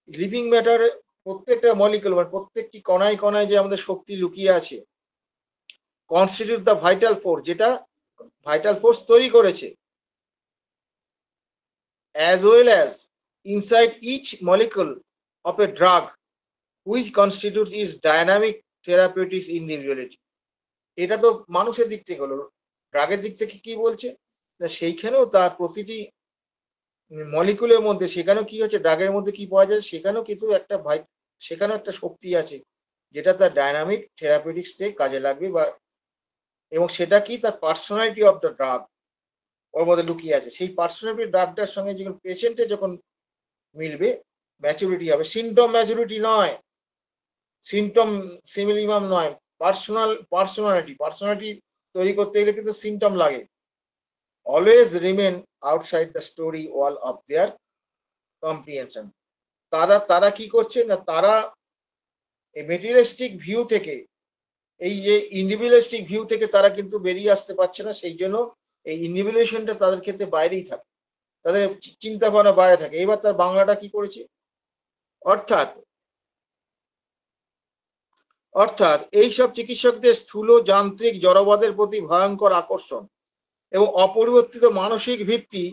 Living matter প্রত্যেকটা মলিকুল মানে প্রত্যেকটি কণায় কণায় যে আমাদের শক্তি লুকিয়ে আছে, কনস্টিটিউট দ্য ভাইটাল ফোর্স, যেটা ভাইটাল ফোর্স তৈরি করেছে, as well as inside each molecule of a drug which constitutes its dynamic therapeutic individuality. এটা তো মানুষের দিক থেকে হলো, ড্রাগের দিক থেকে কি বলছে না, সেইখানেও তার প্রতিটি মলিকুলের মধ্যে সেখানেও কি হচ্ছে, ড্রাগের মধ্যে কি পাওয়া যায় সেখানেও কিন্তু একটা সেখানেও একটা শক্তি আছে যেটা তার ডাইনামিক থেরাপিউটিক্স থেকে কাজে লাগবে, বা এবং সেটা কি তার পার্সোনালিটি অফ দ্য ড্রাগ ওর মধ্যে লুকিয়ে আছে। সেই পার্সোনালিটি ড্রাগটার সঙ্গে যখন পেশেন্টে যখন মিলবে ম্যাচুরিটি হবে, সিমটম ম্যাচুরিটি নয়, সিমটম সিমিলিমাম নয়, পার্সোনালিটি তৈরি করতে গেলে কিন্তু সিমটম লাগে। Always remain outside the story wall of their comprehension. তারা কি করছে না, তারা এই মেটেরিয়ালিস্টিক ভিউ থেকে, এই যে ইন্ডিভিজুয়ালিস্টিক ভিউ থেকে তারা কিন্তু বেরিয়ে আসতে পারছে না, সেই জন্য এই ইন্ডিভিজুয়েশনটা তাদের ক্ষেত্রে বাইরেই থাকে, তাদের চিন্তা ভাবনা বাইরে থাকে। এবার তার বাংলাটা কি করেছে, অর্থাৎ অর্থাৎ এইসব চিকিৎসকদের স্থূল যান্ত্রিক জড়বাদের প্রতি ভয়ঙ্কর আকর্ষণ এবং অপরিবর্তিত মানসিক ভিত্তি,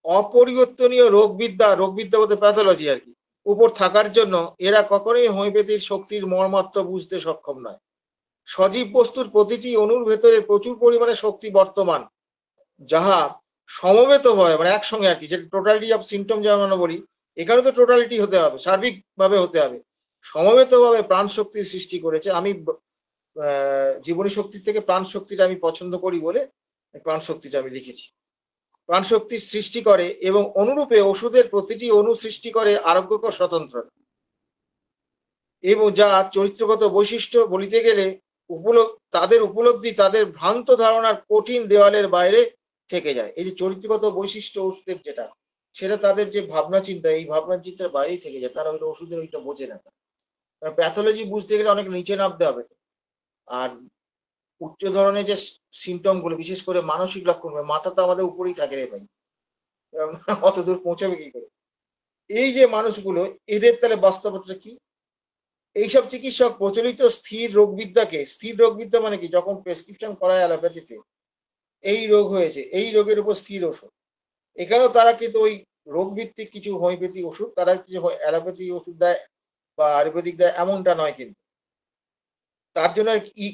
অপরিবর্তনীয় রোগবিদ্যা বলতে প্যাথোলজি আর কি, উপর থাকার জন্য এরা কখনোই হোমিওপ্যাথির শক্তির মর্মার্থ বুঝতে সক্ষম নয়। সজীব বস্তুর প্রতিটি অণুর ভেতরে প্রচুর পরিমাণে শক্তি বর্তমান, যাহা সমবেত হয় মানে একসঙ্গে আর কি, যেটা টোটালিটি অফ সিমটম যেমন আমরা বলি, এখানে তো টোটালিটি হতে হবে, সার্বিকভাবে হতে হবে, সমবেতভাবে প্রাণ শক্তির সৃষ্টি করেছে। আমি জীবনী শক্তির থেকে প্রাণ শক্তিটা আমি পছন্দ করি বলে প্রাণ শক্তিটা আমি লিখেছি। প্রাণ শক্তির সৃষ্টি করে এবং অনুরূপে ওষুধের প্রতিটি অণু সৃষ্টি করে আরোগ্যকর স্বতন্ত্রতা, এবং যা চরিত্রগত বৈশিষ্ট্য বলিতে গেলে তাদের উপলব্ধি তাদের ভ্রান্ত ধারণার কঠিন দেওয়ালের বাইরে থেকে যায়। এই যে চরিত্রগত বৈশিষ্ট্য ওষুধের যেটা, সেটা তাদের যে ভাবনা চিন্তা, এই ভাবনা চিন্তার বাইরেই থেকে যায়, তারা ওইটা ওষুধের ওইটা বোঝে না। কারণ প্যাথোলজি বুঝতে গেলে অনেক নিচে নামতে হবে, আর উচ্চ ধরনের যে সিমটম গুলো, বিশেষ করে মানসিক লক্ষণ, মাথা তো আমাদের উপরেই থাকে রে ভাই, অত দূর পৌঁছাবে কি করে? এই যে মানুষগুলো, এদের তাহলে বাস্তবতা কি? এইসব চিকিৎসক প্রচলিত স্থির রোগবিদ্যা মানে কি, যখন প্রেসক্রিপশন করা অ্যালোপ্যাথিতে এই রোগ হয়েছে, এই রোগের উপর স্থির ওষুধ, এখানেও তারা কিন্তু ওই রোগভিত্তিক কিছু হোমিওপ্যাথিক ওষুধ, তারা কিছু অ্যালোপ্যাথি ওষুধ দেয় বা আয়ুর্বেদিক দেয় এমনটা নয়, কিন্তু তার জন্য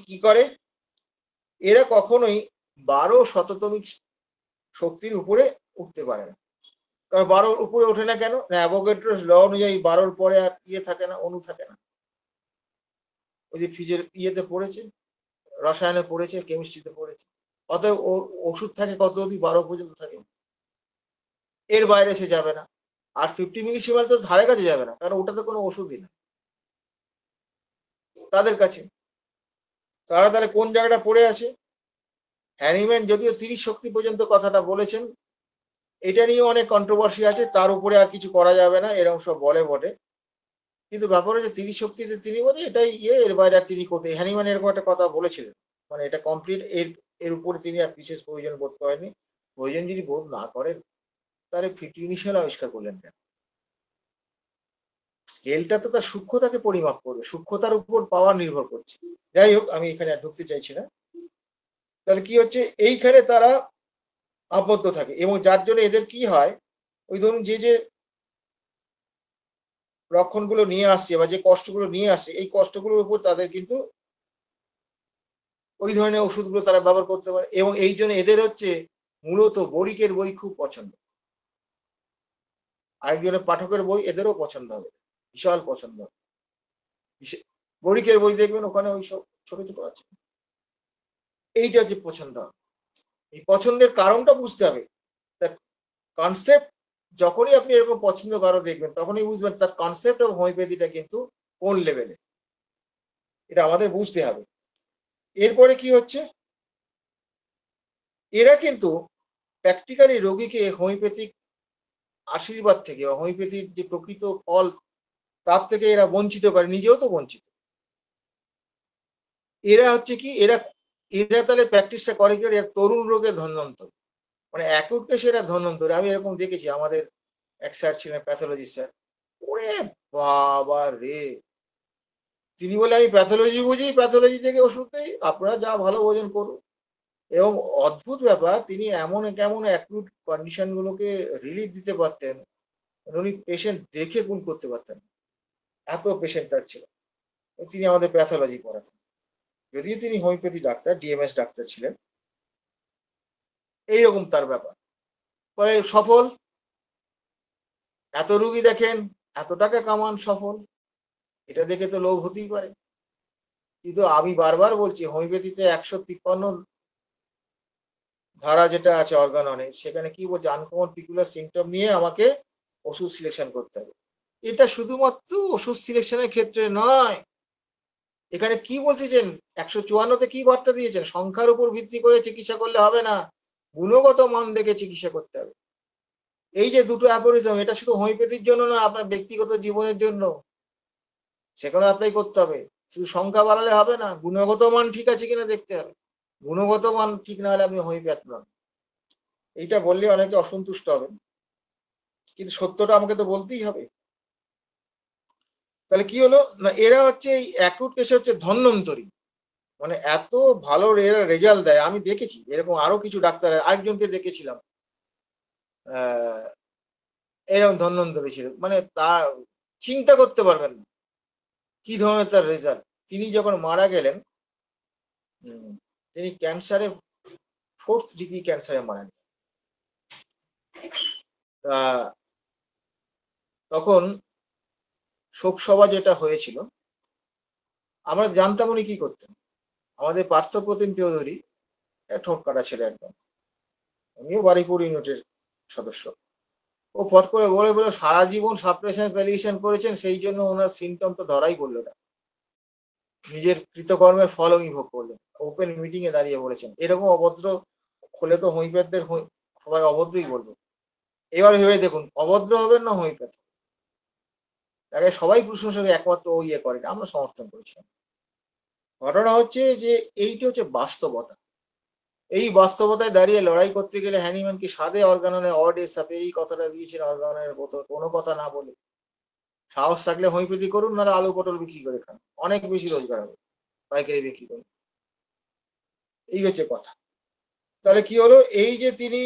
কি করে, এরা কখনোই 12 শততমিক শক্তির উপরে উঠতে পারে না। কারণ 12 উপরে ওঠে না কেন, অ্যাভোগাড্রোস ল অনুযায়ী 12 পরে আর থাকে না, অণু থাকে না। ওই যে ফিজের ইয়েতে পড়েছে, রসায়নে পড়েছে, কেমিস্ট্রিতে পড়েছে। অতএব ওষুধ থাকে কত অবধি, 12 পর্যন্ত থাকে, এর বাইরে সে যাবে না। আর 50 মিলিসিমেল তো ধারে কাছে যাবে না, কারণ ওটাতে কোনো ওষুধই না তাদের কাছে। তারা তাহলে কোন জায়গাটা পড়ে আছে? হ্যানিম্যান যদিও 30 শক্তি পর্যন্ত কথাটা বলেছেন, এটা নিয়ে অনেক কন্ট্রোভার্সি আছে, তার উপরে আর কিছু করা যাবে না, এরকম সব বলে বটে। কিন্তু ব্যাপার হচ্ছে তিনি শক্তিতে তিনি বলে এটাই এর বাইরে আর তিনি কোথায়, হ্যানিম্যান এরকম একটা কথা বলেছিলেন, মানে এটা কমপ্লিট, এর উপরে তিনি আর বিশেষ প্রয়োজন বোধ করেননি। প্রয়োজন যদি বোধ না করেন তাহলে ফিটিনিশিয়াল আবিষ্কার করলেন কেন? স্কেলটা তো তার সূক্ষ্মতাকে পরিমাপ করবে, সূক্ষ্মতার উপর পাওয়ার নির্ভর করছে। যাই হোক, আমি এখানে আর ঢুকতে চাইছি না। তাহলে কি হচ্ছে, এইখানে তারা আবদ্ধ থাকে এবং যার জন্য এদের কি হয়, ওই ধরুন যে লক্ষণগুলো নিয়ে আসছে বা যে কষ্টগুলো নিয়ে আসছে, এই কষ্টগুলোর উপর তাদের কিন্তু ওই ধরনের ওষুধগুলো তারা ব্যবহার করতে পারে। এবং এই জন্য এদের হচ্ছে মূলত বণিকের বই খুব পছন্দ, আরেকজনের পাঠকের বই এদেরও পছন্দ হবে, বিশাল পছন্দ হবে। বণিকের বই দেখবেন ওখানে ওই সব ছোট ছোট আছে, এইটা যে পছন্দ হবে। এই পছন্দের কারণটা বুঝতে হবে, তার কনসেপ্ট। যখনই আপনি এরকম পছন্দ কারো দেখবেন তখনই বুঝবেন তার কনসেপ্ট অফ হোমিওপ্যাথিটা কিন্তু কোন লেভেলে, এটা আমাদের বুঝতে হবে। এরপরে কি হচ্ছে, এরা কিন্তু প্র্যাকটিক্যালি রোগীকে হোমিওপ্যাথিক আশীর্বাদ থেকে বা হোমিওপ্যাথির যে প্রকৃত ফল তার থেকে এরা বঞ্চিত করে, নিজেও তো বঞ্চিত। এরা হচ্ছে কি, এরা এরা তাহলে প্র্যাকটিসটা করে কি, এরা তরুণ রোগের ধন্বন্তর, মানে অ্যাকুট কেসে এরা ধন্বন্তর। আমি এরকম দেখেছি, আমাদের এক স্যার ছিলেন প্যাথোলজি স্যার, ওরে বাবা রে, তিনি বলে আমি প্যাথোলজি বুঝি, প্যাথোলজি থেকে ওষুধ দেই, আপনারা যা ভালো বোঝেন করুন। এবং অদ্ভুত ব্যাপার, তিনি এমন কেমন অ্যাকুট কন্ডিশন গুলোকে রিলিফ দিতে পারতেন, উনি পেশেন্ট দেখে গুণ করতে পারতেন, এত পেশেন্ট তার ছিল। তিনি আমাদের প্যাথোলজি পড়াতেন, যদিও তিনি হোমিওপ্যাথি ডাক্তার, ডিএমএস ডাক্তার ছিলেন। এইরকম তার ব্যাপার, পরে সফল, এত রুগী দেখেন, এত টাকা কামান, সফল, এটা দেখে তো লোভ হতেই পারে। কিন্তু আমি বারবার বলছি, হোমিওপ্যাথিতে 153 ধারা যেটা আছে অর্গাননে, সেখানে কি বলছে, আনকমন পিকুলার সিমটম নিয়ে আমাকে ওষুধ সিলেকশন করতে হবে। এটা শুধুমাত্র ওষুধ সিলেকশনের ক্ষেত্রে নয়, এখানে কি বলছেন, 154তে কি বার্তা দিয়েছেন, সংখ্যার উপর ভিত্তি করে চিকিৎসা করলে হবে না, গুণগত মান দেখে চিকিৎসা করতে হবে। এই যে দুটো অ্যাপোরিজম, এটা শুধু হোমিওপ্যাথির জন্য না, আপনার ব্যক্তিগত জীবনের জন্য সেখানে অ্যাপ্লাই করতে হবে। শুধু সংখ্যা বাড়ালে হবে না, গুণগত মান ঠিক আছে কিনা দেখতে হবে। গুণগত মান ঠিক না হলে আপনি হোমিওপ্যাথ নন। এইটা বললে অনেকে অসন্তুষ্ট হবেন, কিন্তু সত্যটা আমাকে তো বলতেই হবে। তাহলে কি হলো না, এরা হচ্ছে এই অ্যাকুট কেসে হচ্ছে ধন্বন্তরী, মানে এত ভালো এরা রেজাল্ট দেয়। আমি দেখেছি এরকম আরো কিছু ডাক্তার, আরেকজনকে দেখেছিলাম এরকম ধন্বন্তরী ছিল, মানে তার চিন্তা করতে পারবেন না কি ধরনের তার রেজাল্ট। তিনি যখন মারা গেলেন, তিনি ক্যান্সারে, 4th ডিগ্রি ক্যান্সারে মারা গেলেন। তখন শোকসভা যেটা হয়েছিল, আমরা জানতাম উনি কি করতেন। আমাদের পার্থপ্রতিম চৌধুরী ঠোঁট কাটা ছিল একদম, উনিও বারুইপুর ইউনিটের সদস্য। ও ফট করে বলে বলে সারা জীবন সাপ্রেশন প্যালিয়েশন করেছেন, সেই জন্য ওনার সিমটম তো ধরাই পড়লো না, নিজের কৃতকর্মের ফল উনি ভোগ করলেন। ওপেন মিটিং এ দাঁড়িয়ে বলেছেন, এরকম অভদ্র হলে তো হোমিওপ্যাথদের সবাই অভদ্রই বলবে। এবার ভেবে দেখুন, অভদ্র হবেন না হোমিওপ্যাথ, তাকে সবাই প্রশংসক একমাত্র ও ইয়ে করে, আমরা সমর্থন করেছিলাম। ঘটনা হচ্ছে যে এইটি হচ্ছে বাস্তবতা। এই বাস্তবতায় দাঁড়িয়ে লড়াই করতে গেলে হ্যানিম্যান কি সাদে অর্গাননে অডে সাপে এই কথাটা দিয়েছেন অর্গানের বোতল, কোনো কথা না বলে। সাহস থাকলে হোমিওপ্যাথি করুন, নাহলে আলু পটল বিক্রি করে খান, অনেক বেশি রোজগার হবে পাইকারি বিক্রি করুন। এই হচ্ছে কথা। তাহলে কি হলো, এই যে তিনি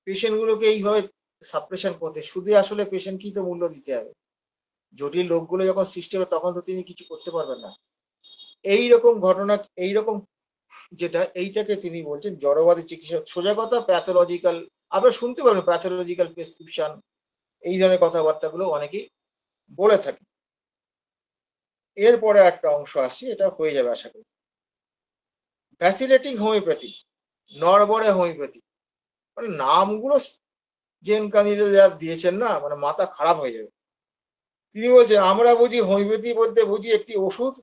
পেশেন্ট গুলোকে এইভাবে সাপ্রেশন করতে, শুধু আসলে পেশেন্ট কি তো মূল্য দিতে হবে, জটিল রোগগুলো যখন সৃষ্টি হবে তখন তো তিনি কিছু করতে পারবেন না। এইরকম ঘটনা, এইরকম যেটা, এইটাকে তিনি বলছেন জড়বাদী চিকিৎসা। সোজা কথা, প্যাথোলজিক্যাল, আপনারা শুনতে পারবেন প্যাথোলজিক্যাল প্রেসক্রিপশন, এই ধরনের কথাবার্তাগুলো অনেকেই বলে থাকে। এরপরে একটা অংশ আসছে, এটা হয়ে যাবে আশা করি। ফ্যাসিলেটিং হোমিওপ্যাথি, নরবরে হোমিওপ্যাথি, মানে নামগুলো জেন কানিলে যা দিয়েছেন না, মানে মাথা খারাপ হয়ে যাবে। তিনি বলছেন আমরা বুঝি হোমিওপ্যাথি বলতে বুঝি একটি ওষুধ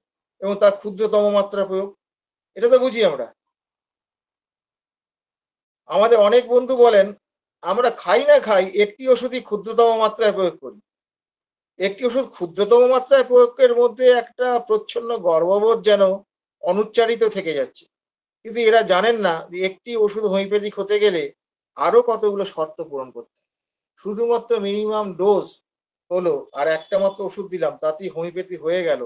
এবং তার ক্ষুদ্রতম মাত্রা প্রয়োগ, এটা তো বুঝি আমরা। আমাদের অনেক বন্ধু বলেন আমরা খাই না খাই একটি ওষুধই ক্ষুদ্রতম মাত্রায় প্রয়োগ করি। একটি ওষুধ ক্ষুদ্রতম মাত্রায় প্রয়োগের মধ্যে একটা প্রচ্ছন্ন গর্ববোধ যেন অনুচ্চারিত থেকে যাচ্ছে। কিন্তু এরা জানেন না যে একটি ওষুধ হোমিওপ্যাথিক হতে গেলে আরো কতগুলো শর্ত পূরণ করতে হয়। শুধুমাত্র মিনিমাম ডোজ হলো আর একটা মাত্র ওষুধ দিলাম তাতেই হোমিওপ্যাথি হয়ে গেল,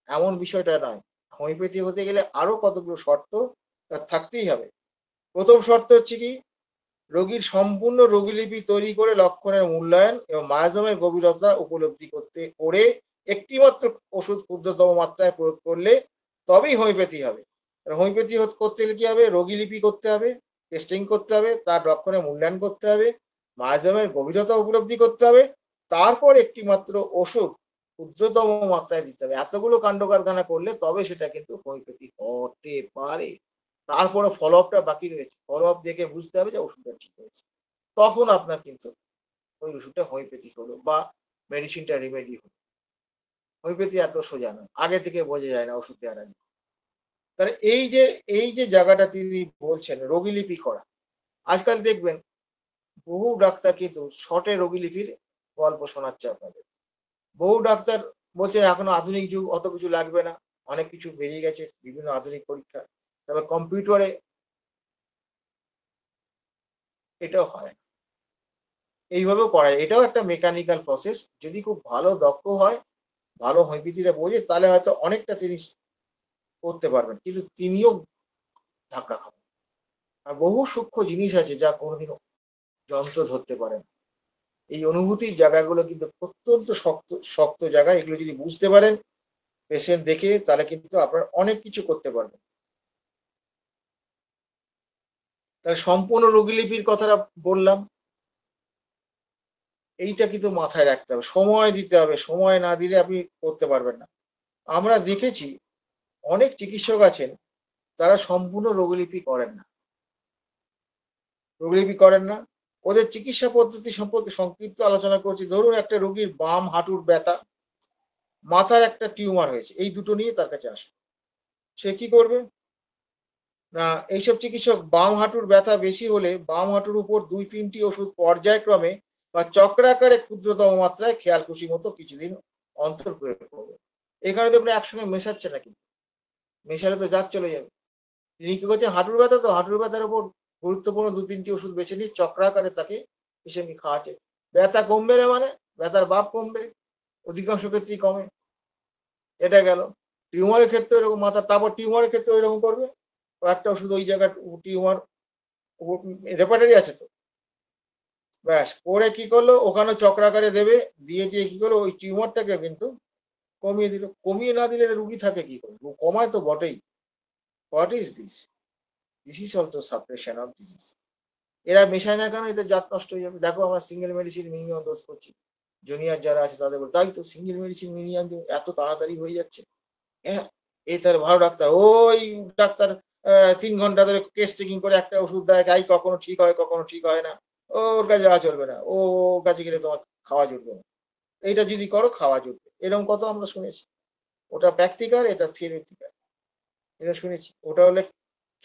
এমন বিষয়টা নয়। হোমিওপ্যাথি হতে গেলে আরো কতগুলো শর্ত তার থাকতেই হবে। প্রথম শর্ত হচ্ছে কি, রোগীর সম্পূর্ণ রোগীলিপি তৈরি করে লক্ষণের মূল্যায়ন এবং মায়াজমের গভীরতা উপলব্ধি করতে করে একটিমাত্র ওষুধ ক্ষুদ্রতম মাত্রায় প্রয়োগ করলে তবেই হোমিওপ্যাথি হবে। আর হোমিওপ্যাথি করতে গেলে কি হবে, রোগীলিপি করতে হবে, টেস্টিং করতে হবে, তার লক্ষণের মূল্যায়ন করতে হবে, মায়াজমের গভীরতা উপলব্ধি করতে হবে, তারপর একটিমাত্র ওষুধ ক্ষুদ্রতম মাত্রায় দিতে হবে। এতগুলো কাণ্ড কারখানা করলে তবে সেটা কিন্তু হোমিওপ্যাথি হতে পারে। তারপরে ফলো আপটা বাকি রয়েছে। ফলো আপ দেখে বুঝতে হবে যে ওষুধটা ঠিক হয়েছে। তখন আপনার কিন্তু ওই ওষুধটা হোমিওপ্যাথিক হলো বা মেডিসিনটা রেমেডি হলো। হোমিওপ্যাথি এত সোজা নয়। আগে থেকে বোঝা যায় না ওষুধ দেওয়ার আগে। তাহলে এই যে জায়গাটা তিনি বলছেন রোগীলিপি করা। আজকাল দেখবেন বহু ডাক্তার কিন্তু শর্টে রোগীলিপির গল্প শোনাচ্ছে আপনাদের। বহু ডাক্তার বলছে এখনো আধুনিক যুগ, অত কিছু লাগবে না। অনেক কিছু বেরিয়ে গেছে বিভিন্ন আধুনিক পরীক্ষা। তবে কম্পিউটারে এটাও হয় না। এইভাবেও করা যায়। এটাও একটা মেকানিক্যাল প্রসেস। যদি খুব ভালো দক্ষ হয়, ভালো হোমিওপ্যাথিটা বোঝে তাহলে হয়তো অনেকটা জিনিস করতে পারবেন। কিন্তু তিনিও ধাক্কা খাবেন। আর বহু সূক্ষ্ম জিনিস আছে যা কোনোদিনও যন্ত্র ধরতে পারে না। এই অনুভূতির জায়গাগুলো কিন্তু অত্যন্ত শক্ত শক্ত জায়গা। এগুলো যদি বুঝতে পারেন পেশেন্ট দেখে তাহলে কিন্তু আপনারা অনেক কিছু করতে পারবেন। তাহলে সম্পূর্ণ রোগীলিপির কথাটা বললাম। এইটা কিন্তু মাথায় রাখতে হবে। সময় দিতে হবে। সময় না দিলে আপনি করতে পারবেন না। আমরা দেখেছি অনেক চিকিৎসক আছেন তারা সম্পূর্ণ রোগীলিপি করেন না। রোগীলিপি করেন না। ওদের চিকিৎসা পদ্ধতি সম্পর্কে সংক্ষিপ্ত আলোচনা করছি। ধরুন একটা রোগীর বাম হাঁটুর ব্যথা, মাথায় একটা টিউমার হয়েছে। এই দুটো নিয়ে তার কাছে আসলো। সে কি করবে? না, এইসব চিকিৎসক বাম হাঁটুর ব্যথা বেশি হলে বাম হাঁটুর উপর ২-৩ টি ওষুধ পর্যায়ক্রমে বা চক্রাকারে ক্ষুদ্রতম মাত্রায় খেয়ালখুশি মতো কিছুদিন অন্তর প্রয়োগ করবে। এখানে দেখবেন একসঙ্গে মেশাচ্ছে না কিন্তু। মেশালে তো জাত চলে যাবে। তিনি কি করছেন, হাঁটুর ব্যথা তো হাঁটুর ব্যথার উপর গুরুত্বপূর্ণ ২-৩ টি ওষুধ বেছে নিয়ে চক্রাকারে তাকে পেশেন্টকে খাওয়াচ্ছে। ব্যথা কমবে না মানে? ব্যথার ভাব কমবে। অধিকাংশ ক্ষেত্রেই কমে। এটা গেল। টিউমারের ক্ষেত্রে এরকম মাথা, তারপর টিউমারের ক্ষেত্রে ঐরকম করবে। কয়েকটা ওষুধ ওই জায়গায় টিউমার রেপার্টরি আছে তো। ব্যাস করে কি করলো, ওখানে চক্রাকারে দেবে, দিয়ে দিয়ে কি করলো ওই টিউমারটাকে কিন্তু কমিয়ে দিল। কমিয়ে না দিলে রুগী থাকে কি করে? কমায় তো বটেই। What is this? This is also suppression of disease. এরা মেশায় না কেন? এতে জাত নষ্ট হয়ে যাবে। দেখো আমরা সিঙ্গেল মেডিসিন মিনিমাম ডোজ করছি। জুনিয়র যারা আছে তাদের বলে, তাই তো সিঙ্গেল মেডিসিন মিনিমাম এত তাড়াতাড়ি হয়ে যাচ্ছে। হ্যাঁ, এ তার ভালো ডাক্তার। ওই ডাক্তার ৩ ঘন্টা ধরে কেস চেকিং করে একটা ওষুধ দেয়, গাই কখনো ঠিক হয়, কখনো ঠিক হয় না। ওর কাছে যাওয়া চলবে না। ওর কাছে গেলে তোমার খাওয়া জুটবে না। এইটা যদি করো খাওয়া জুটবে। এরকম কথা আমরা শুনেছি। ওটা প্র্যাকটিক্যাল, এটা থিওরিটিক্যাল। এটা শুনেছি। ওটা হলে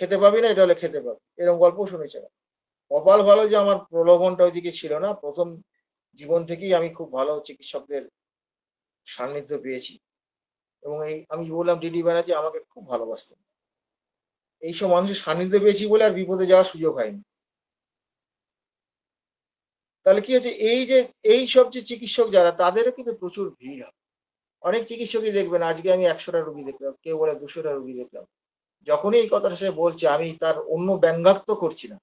খেতে পাবি না, এটা হলে খেতে পাবি। এরকম গল্পও শুনেছি আমি। কপাল ভালো যে আমার প্রলোভনটা ওইদিকে ছিল না। ১ম জীবন থেকেই আমি খুব ভালো চিকিৎসকদের সান্নিধ্য পেয়েছি। এবং এই আমি বললাম ডিডি ব্যানার্জি আমাকে খুব ভালোবাসতেন। এইসব মানুষের সান্নিধ্য পেয়েছি বলে আর বিপদে যাওয়ার সুযোগ হয়নি। তাহলে কি হচ্ছে, এই যে এইসব যে চিকিৎসক যারা তাদেরও কিন্তু প্রচুর ভিড় হয়। অনেক চিকিৎসকই দেখবেন আজকে আমি ১০০ টা রোগী দেখলাম, কেউ বলে ২০০ টা রোগী দেখলাম। যখনই এই কথাটা সে বলছে আমি তার অন্য ব্যঙ্গাত্ব করছি না।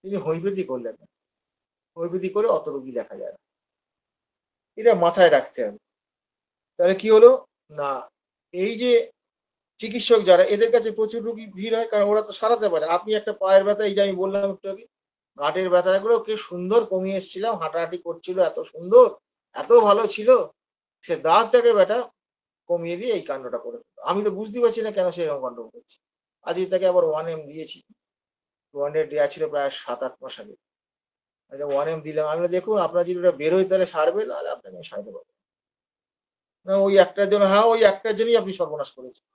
তিনি হোমিওপ্যাথি করলেন না। হোমিওপ্যাথি করে অত রোগী দেখা যায় না। এটা মাথায় রাখতে হবে। তাহলে কি হলো? না, এই যে চিকিৎসক যারা এদের কাছে প্রচুর রোগী ভিড় হয় কারণ ওরা তো সারাতে পারে। আপনি একটা পায়ের ব্যথা, এই যে আমি বললাম একটু আগে, গাঁটের ব্যথাগুলো কি সুন্দর কমিয়ে এসেছিলাম, হাঁটাহাঁটি করছিল এত সুন্দর, এত ভালো ছিল। সে দাঁতটাকে ব্যাটা কমিয়ে দিয়ে এই কাণ্ডটা করে ফেলল। আমি তো বুঝতে পারছি না কেন সে এরকম কাণ্ড করছে। আজকে তাকে আবার 1M দিয়েছি। 200 দেয়া ছিল প্রায় ৭-৮ মাস আগে। আচ্ছা 1M দিলাম। আমি বললাম, দেখুন আপনার যদি ওটা বেরোয় তাহলে সারবে, নাহলে আপনাকে আমি সারাতে পারব না। ওই একটার জন্য, হ্যাঁ, ওই একটার জন্যই আপনি সর্বনাশ করেছেন।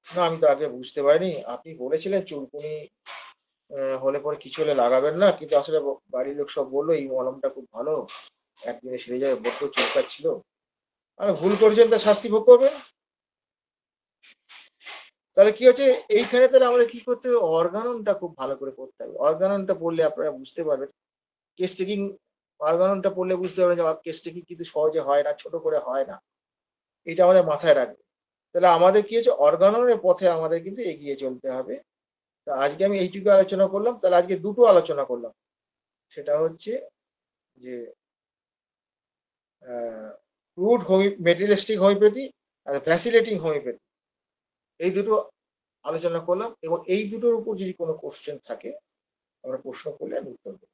না আমি তো আগে বুঝতে পারিনি। আপনি বলেছিলেন চুলকুনি হলে পরে কিছু হলে লাগাবেন না, কিন্তু আসলে বাড়ির লোক সব বললো এই মলমটা খুব ভালো, একদিনে সেরে যাবে, বড্ড চুলকাচ্ছিল। আর ভুল করছেন, তা শাস্তি ভোগ করবেন। তাহলে কি হচ্ছে, এইখানে তাহলে আমাদের কি করতে হবে, অর্গাননটা খুব ভালো করে করতে হবে। অর্গাননটা পড়লে আপনারা বুঝতে পারবেন, কেস টেকিং অর্গাননটা পড়লে বুঝতে পারবেন যে কেস টেকিং কিন্তু সহজে হয় না, ছোট করে হয় না। এটা আমাদের মাথায় রাখবে। তাহলে আমাদের কি হচ্ছে, অর্গাননের পথে আমাদের কিন্তু এগিয়ে চলতে হবে। তা আজকে আমি এইটুকু আলোচনা করলাম, তাহলে আজকে দুটো আলোচনা করলাম। সেটা হচ্ছে যে ক্রুড মেটেরিয়ালিস্টিক হোমিওপ্যাথি আর ভ্যাসিলেটিং হোমিওপ্যাথি, এই দুটো আলোচনা করলাম। এবং এই দুটোর উপর যদি কোনো কোশ্চেন থাকে, আমরা প্রশ্ন করলে আমি উত্তর দেবো।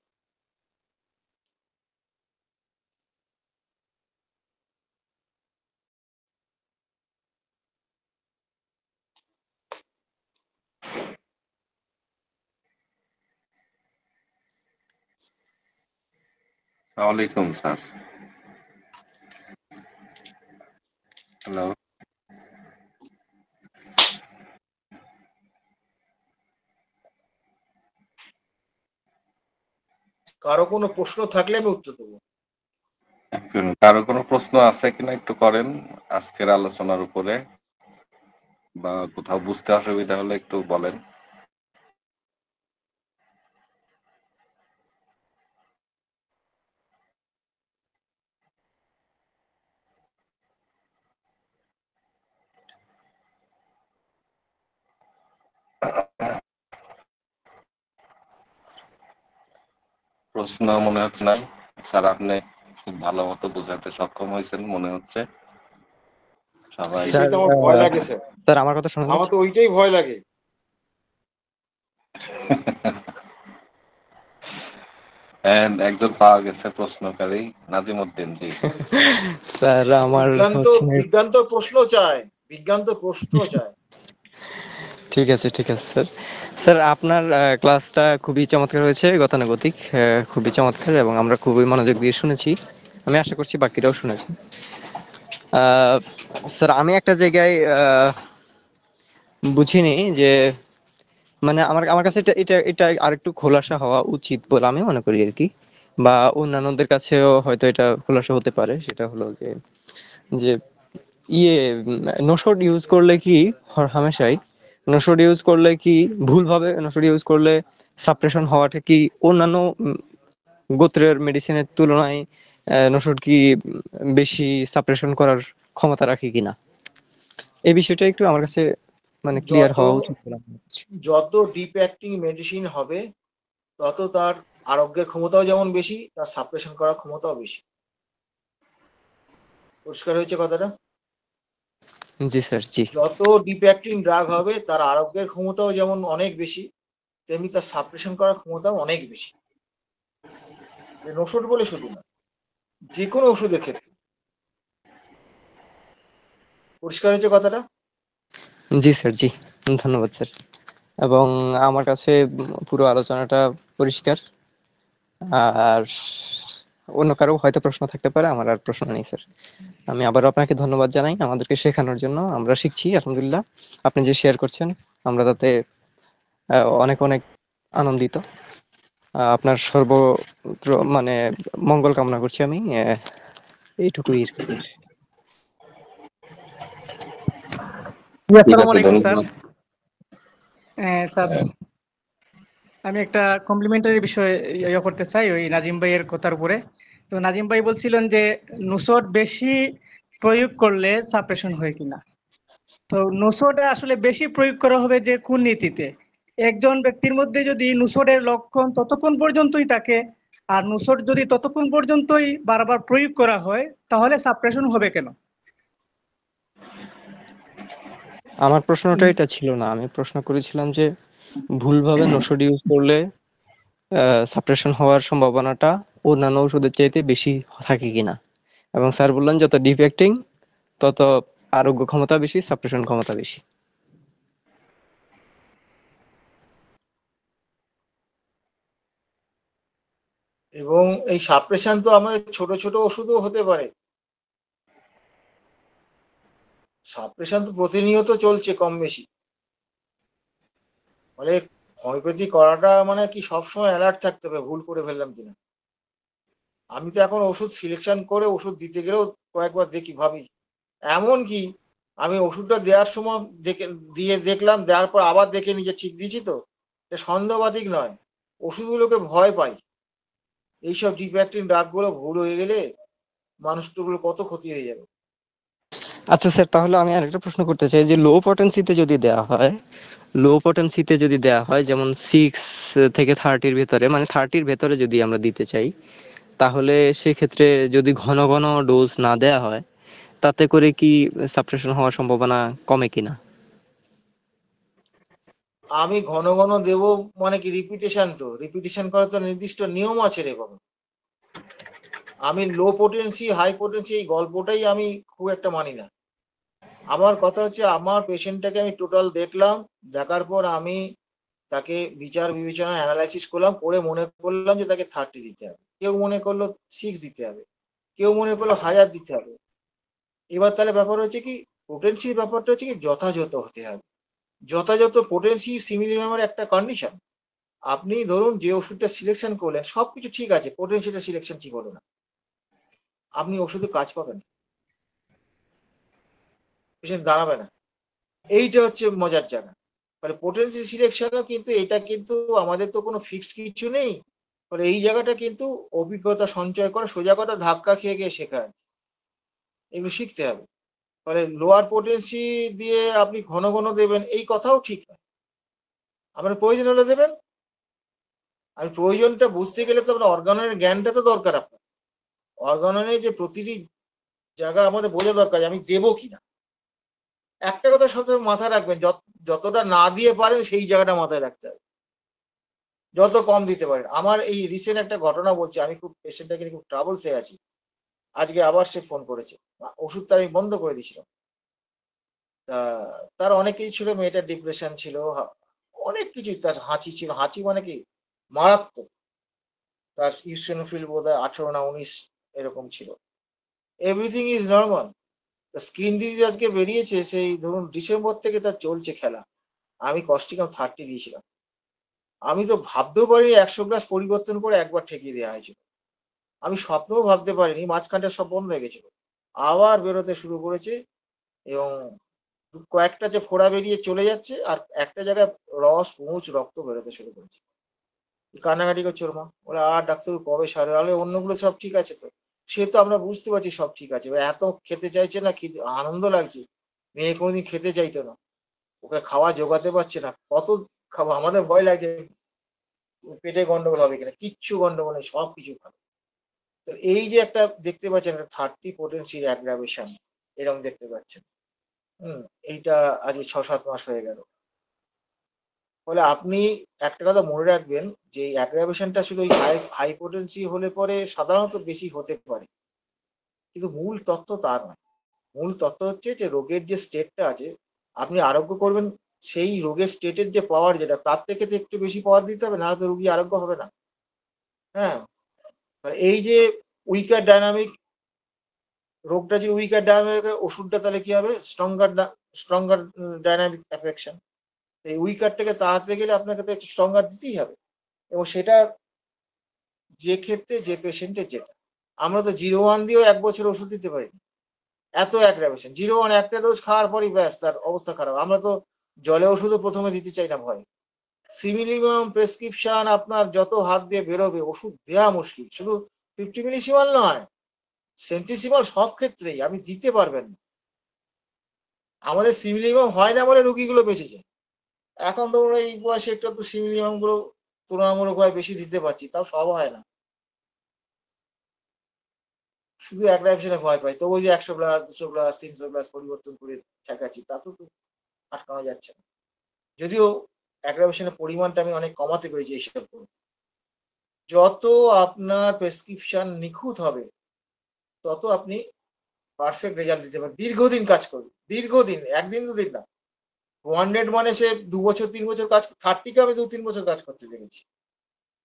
ওয়ালাইকুম স্যার। হ্যালো। কারো কোনো প্রশ্ন থাকলে আমি উত্তর দেবো। কারো কোনো প্রশ্ন আছে কিনা একটু করেন আজকের আলোচনার উপরে, বা কোথাও বুঝতে অসুবিধা হলে একটু বলেন। প্রশ্ন মনে হচ্ছে নাই স্যার, আপনি খুব ভালো মতো বোঝাতে সক্ষম হয়েছেন মনে হচ্ছে। সবাই সেটাই স্যার তো আমার ভয় লাগে স্যার, স্যার আমার কথা শোনা আমার যাচ্ছে? তো ওইটাই ভয় লাগে। একজন পাওয়া গেছে প্রশ্নকারী, নাজিমউদ্দিন জি। স্যার আমার হচ্ছে বিজ্ঞান তো প্রশ্ন চায়, বিজ্ঞান তো প্রশ্ন চায়। ঠিক আছে স্যার। স্যার আপনার ক্লাসটা খুবই চমৎকার হয়েছে, গতানুগতিক, খুবই চমৎকার, এবং আমরা খুবই মনোযোগ দিয়ে শুনেছি। আমি আশা করছি বাকিরাও শুনেছে। স্যার আমি একটা জায়গায় বুঝিনি যে, মানে আমার আমার কাছে এটা এটা এটা আরেকটু খোলাসা হওয়া উচিত বলে আমি মনে করি আর কি, বা অন্যান্যদের কাছেও হয়তো এটা খোলাসা হতে পারে। সেটা হলো যে যে ইয়ে নোশড ইউজ করলে কি হামেশাই নোশড ইউজ করলে কি ভুলভাবে নোশড ইউজ করলে সাপ্রেশন হওয়াটা কি অন্যান্য গোত্রের মেডিসিনের তুলনায় নোশড কি বেশি সাপ্রেশন করার ক্ষমতা রাখে কিনা, এই বিষয়টা একটু আমার কাছে মানে ক্লিয়ার যত হওয়া উচিত বলে আমি মনে করছি। যত ডিপ অ্যাক্টিং মেডিসিন হবে, তত তার আরোগ্যের ক্ষমতাও যেমন বেশি, তার সাপ্রেশন করার ক্ষমতাও বেশি। পরিষ্কার হয়েছে কথাটা? জি স্যার, জি। যত ডিপ অ্যাক্টিং ড্রাগ হবে, তার আরোগ্যের ক্ষমতাও যেমন অনেক বেশি, তেমনি তার সাপ্রেশন করার ক্ষমতাও অনেক বেশি। ওষুধ বলে শুধু না, যে কোনো ওষুধের ক্ষেত্রে। পরিষ্কার হয়েছে কথাটা? জি স্যার, জি। ধন্যবাদ স্যার। এবং আমার কাছে পুরো আলোচনাটা পরিষ্কার। আর অন্য কারো হয়তো প্রশ্ন থাকতে পারে, আমার আর প্রশ্ন নেই স্যার। আমি আবারও আপনাকে ধন্যবাদ জানাই আমাদেরকে শেখানোর জন্য। আমরা শিখছি আলহামদুলিল্লাহ। আপনি যে শেয়ার করছেন আমরা তাতে অনেক অনেক আনন্দিত। আপনার মানে মঙ্গল কামনা করছি আমি। এইটুকুই আর কি স্যার। ঠিক আসসালামু আছে, আলাইকুম স্যার। ধন্যবাদ। স্যার আমি একটা কমপ্লিমেন্টারি বিষয় করতে চাই ওই নাজিম ভাইয়ের কথার উপরে। তো নাজিম ভাই বলছিলেন যে নুসট বেশি প্রয়োগ করলে সাপ্রেশন হয় কিনা। তো নুসটে আসলে বেশি প্রয়োগ করা হবে যে কোন নীতিতে? একজন ব্যক্তির মধ্যে যদি নুসটের লক্ষণ ততক্ষণ পর্যন্তই থাকে, আর নুসট যদি ততক্ষণ পর্যন্তই বারবার প্রয়োগ করা হয়, তাহলে সাপ্রেশন হবে কেন? আমার প্রশ্নটা এটা ছিল না। আমি প্রশ্ন করেছিলাম যে ভুলভাবে নোশড ইউজ করলে সাপ্রেশন হওয়ার সম্ভাবনাটা অন্যান্য ওষুধের চাইতে বেশি থাকে কিনা, এবং স্যার বললেন যত ডিফেক্টিং তত আরোগ্য ক্ষমতা বেশি, সাপ্রেশন ক্ষমতা বেশি। এবং এই সাপ্রেশন তো আমাদের ছোট ছোট ওষুধও হতে পারে। সাপ্রেশন তো প্রতিনিয়ত চলছে কম বেশি। ফলে হোমিওপ্যাথি করাটা মানে কি সবসময় অ্যালার্ট থাকতে হবে ভুল করে ফেললাম কিনা। আমি তো এখন ওষুধ সিলেকশন করে ওষুধ দিতে গেলেও কয়েকবার দেখি ভাবি, এমন কি আমি ওষুধটা দেওয়ার সময় দেখে দিয়ে দেখলাম, দেওয়ার পর আবার দেখে নিজে ঠিক দিয়েছি তো, এটা সন্দেহবাদিক নয়, ওষুধগুলোকে ভয় পাই। এইসব ডিফ্যাক্টিং ড্রাগগুলো ভুল হয়ে গেলে মানুষগুলো কত ক্ষতি হয়ে যাবে। আচ্ছা স্যার, তাহলে আমি আরেকটা প্রশ্ন করতে চাই যে লো পটেন্সিতে যদি দেওয়া হয় যেমন 6 থেকে 30-র ভেতরে, মানে 30-র ভেতরে যদি আমরা দিতে চাই, তাহলে সেক্ষেত্রে যদি ঘন ঘন ডোজ না দেয়া হয়, তাতে করে কি সাপ্রেশন হওয়ার সম্ভাবনা কমে কিনা? আমি ঘন ঘন দেব মানে কি রিপিটেশন, তো রিপিটেশন করার তো নির্দিষ্ট নিয়ম আছে রে বাবা। আমি লো পোটেন্সি হাই পোটেন্সি এই গল্পটাই আমি খুব একটা মানি না। আমার কথা হচ্ছে আমার পেশেন্টটাকে আমি টোটাল দেখলাম, দেখার পর আমি তাকে বিচার বিবেচনা অ্যানালাইসিস করলাম, করে মনে করলাম যে তাকে 30 দিতে হবে, কেউ মনে করলো 6 দিতে হবে, কেউ মনে করলো 1000 দিতে হবে। এবার তাহলে ব্যাপার হচ্ছে কি, পোটেন্সির ব্যাপারটা হচ্ছে কি যথাযথ হতে হবে। যথাযথ পোটেন্সি সিমিলিমামের একটা কন্ডিশন। আপনি ধরুন যে ওষুধটা সিলেকশন করলেন সবকিছু ঠিক আছে, পোটেন্সিটা সিলেকশন ঠিক হলো না, আপনি ওষুধে কাজ পাবেন, পেশেন্ট দাঁড়াবে না। এইটা হচ্ছে মজার জায়গা। মানে পোটেন্সি সিলেকশনও কিন্তু এটা কিন্তু আমাদের তো কোনো ফিক্সড কিছু নেই। ফলে এই জায়গাটা কিন্তু অভিজ্ঞতা সঞ্চয় করে, সোজা কথা ধাক্কা খেয়ে গিয়ে শেখায়, এগুলো শিখতে হবে। ফলে লোয়ার পোটেন্সি দিয়ে আপনি ঘন ঘন দেবেন এই কথাও ঠিক নয়। আপনার প্রয়োজন হলে দেবেন, আর প্রয়োজনটা বুঝতে গেলে তো আপনার অর্গানের জ্ঞানটা তো দরকার। আপনার অর্গানের যে প্রতিটি জায়গা আমাদের বোঝা দরকার যে আমি দেবো কিনা। একটা কথা সবসময় মাথায় রাখবেন, যতটা না দিয়ে পারেন সেই জায়গাটা মাথায় রাখতে হবে, যত কম দিতে পারেন। আমার এই রিসেন্ট একটা ঘটনা বলছি, আমি খুব পেশেন্টটাকে নিয়ে খুব ট্রাবলসে আছি। আজকে আবার সে ফোন করেছে, ওষুধটা আমি বন্ধ করে দিয়েছিলাম। তা তার অনেক কিছু ছিল, মেয়েটার ডিপ্রেশন ছিল, অনেক কিছু, তার হাঁচি ছিল, হাঁচি মানে কি মারাত্মক। তার ইউসিনোফিল বোধহয় 18 না 19 এরকম ছিল। Everything is normal. Skin disease আজকে বেরিয়েছে, সেই ধরুন ডিসেম্বর থেকে তার চলছে খেলা। আমি কস্টিকাম 30 দিয়েছিলাম। আমি তো ভাবতেও পারিনি 100 গ্লাস পরিবর্তন করে একবার ঠেকিয়ে দেওয়া হয়েছিল। আমি স্বপ্নেও ভাবতে পারিনি, মাঝখানটা সব বন্ধ হয়ে গেছিল, আবার বেরোতে শুরু করেছে। এবং কয়েকটা যে ফোড়া বেরিয়ে চলে যাচ্ছে, আর একটা জায়গায় রস মুচ রক্ত বেরোতে শুরু করেছে। কান্নাকাটি করছে ওর মা, ওরা আর ডাক্তারবাবু কবে সারে, আরে অন্যগুলো সব ঠিক আছে তো। সে তো আমরা বুঝতে পারছি সব ঠিক আছে, এবার এত খেতে চাইছে না, আনন্দ লাগছে। মেয়ে কোনোদিন খেতে চাইতো না, ওকে খাওয়া জোগাতে পারছে না, কত খাবো, আমাদের ভয় লাগে পেটে গন্ডগোল হবে কিনা, কিচ্ছু গন্ডগোল নেই, সব কিছু ভালো। তো এই যে একটা দেখতে পাচ্ছেন একটা 30 পোটেন্সির অ্যাগ্রাভেশন, এরকম দেখতে পাচ্ছেন। এইটা আজ 6-7 মাস হয়ে গেল। ফলে আপনি একটা কথা মনে রাখবেন যে এই অ্যাগ্রাভেশনটা শুধু ওই হাই পোটেন্সি হলে পরে সাধারণত বেশি হতে পারে, কিন্তু মূল তত্ত্ব তা নয়। মূল তত্ত্ব হচ্ছে যে রোগের যে স্টেটটা আছে, আপনি আরোগ্য করবেন, সেই রোগের স্টেটের যে পাওয়ার যেটা, তার থেকে তো একটু বেশি পাওয়ার দিতে হবে, নাহলে তো রোগী আরোগ্য হবে না। হ্যাঁ, মানে এই যে উইকার ডায়নামিক, রোগটা যে উইকার ডায়নামিক, ওষুধটা তাহলে কি হবে, স্ট্রঙ্গার ডায়নামিক অ্যাফেকশন। এই উইকারটাকে তাড়াতে গেলে আপনাকে তো একটু স্ট্রঙ্গার দিতেই হবে। এবং সেটা যে ক্ষেত্রে যে পেশেন্টের যেটা, আমরা তো 0-1 দিয়েও 1 বছর ওষুধ দিতে পারি, এত অ্যাগ্রাভেশন। 0-1 একটা ডোজ খাওয়ার পরই ব্যাস তার অবস্থা খারাপ। আমরা তো জলে ওষুধও প্রথমে দিতে চাই না ভয়। সিমিলিমাম প্রেসক্রিপশন আপনার যত হাত দিয়ে বেরোবে, ওষুধ দেওয়া মুশকিল। শুধু 50 মিলিসিমাল নয়, সেন্টিসিমাল সব ক্ষেত্রেই আপনি দিতে পারবেন না। আমাদের সিমিলিমাম হয় না বলে রুগীগুলো বেঁচে যায়। এখন ধরুন এই বয়সে একটু তো সিমিলিমাম গুলো তুলনামূলকভাবে বেশি দিতে পারছি, তাও সব হয় না। শুধু অ্যাগ্রাভেশনে ভয় পাই, তবু ওই যে 100 গ্লাস 200 গ্লাস 300 গ্লাস পরিবর্তন করে ঠেকাচ্ছি, তাতেও তো আটকানো যাচ্ছে না। যদিও অ্যাগ্রাভেশনের পরিমাণটা আমি অনেক কমাতে পেরেছি এইসব করে। যত আপনার প্রেসক্রিপশন নিখুঁত হবে, তত আপনি পারফেক্ট রেজাল্ট দিতে পারবেন, দীর্ঘদিন কাজ করবে, দীর্ঘদিন, একদিন দুদিন না। 100 মানে সে 2 বছর 3 বছর কাজ, 30 কে আমি 2-3 বছর কাজ করতে দেখেছি,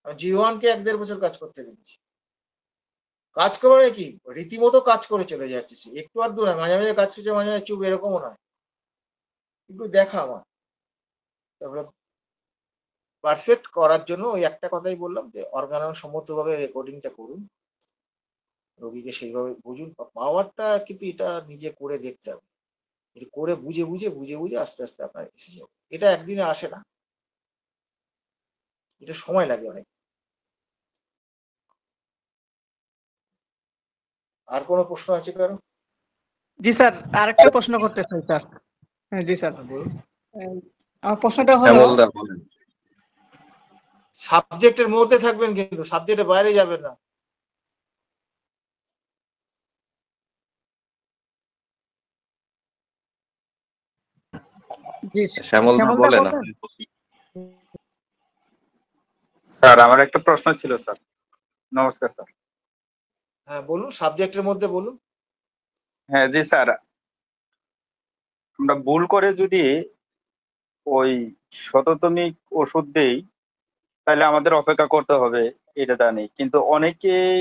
আমি G1 কে 1-1.5 বছর কাজ করতে দেখেছি। কাজ করে কি রীতিমতো কাজ করে চলে যাচ্ছে সে, একটু আর দূর নয়, মাঝে মাঝে কাজ করছে, মাঝে মাঝে চুপ, এরকমও নয়। কিন্তু দেখা আমার, তারপরে পারফেক্ট করার জন্য ওই একটা কথাই বললাম যে সম্মতভাবে রেকর্ডিংটা করুন, রোগীকে সেইভাবে বুঝুন। পাওয়ারটা কিন্তু এটা নিজে করে দেখতে হবে, এটা করে বুঝে বুঝে বুঝে বুঝে আস্তে আস্তে আপনার এসে যাবে। এটা একদিনে আসে না, এটা সময় লাগে অনেক। আর কোনো প্রশ্ন আছে কারো? জি স্যার, আরেকটা প্রশ্ন করতে চাই স্যার। হ্যাঁ জি স্যার, বলুন। আমার প্রশ্নটা হলো, শ্যামলদা বলেন। সাবজেক্টের মধ্যে থাকবেন, কিন্তু সাবজেক্টের বাইরে যাবেন না। জি শ্যামলদা শ্যামলদা বলেন বলবেন? আপনি। স্যার আমার একটা প্রশ্ন ছিল স্যার। নমস্কার স্যার। হ্যাঁ বলুন, সাবজেক্টের মধ্যে বলুন। হ্যাঁ জি স্যার, আমরা ভুল করে যদি ওই শততমিক ওষুধ দেই তাহলে আমাদের অপেক্ষা করতে হবে, এটা জানি, কিন্তু অনেকেই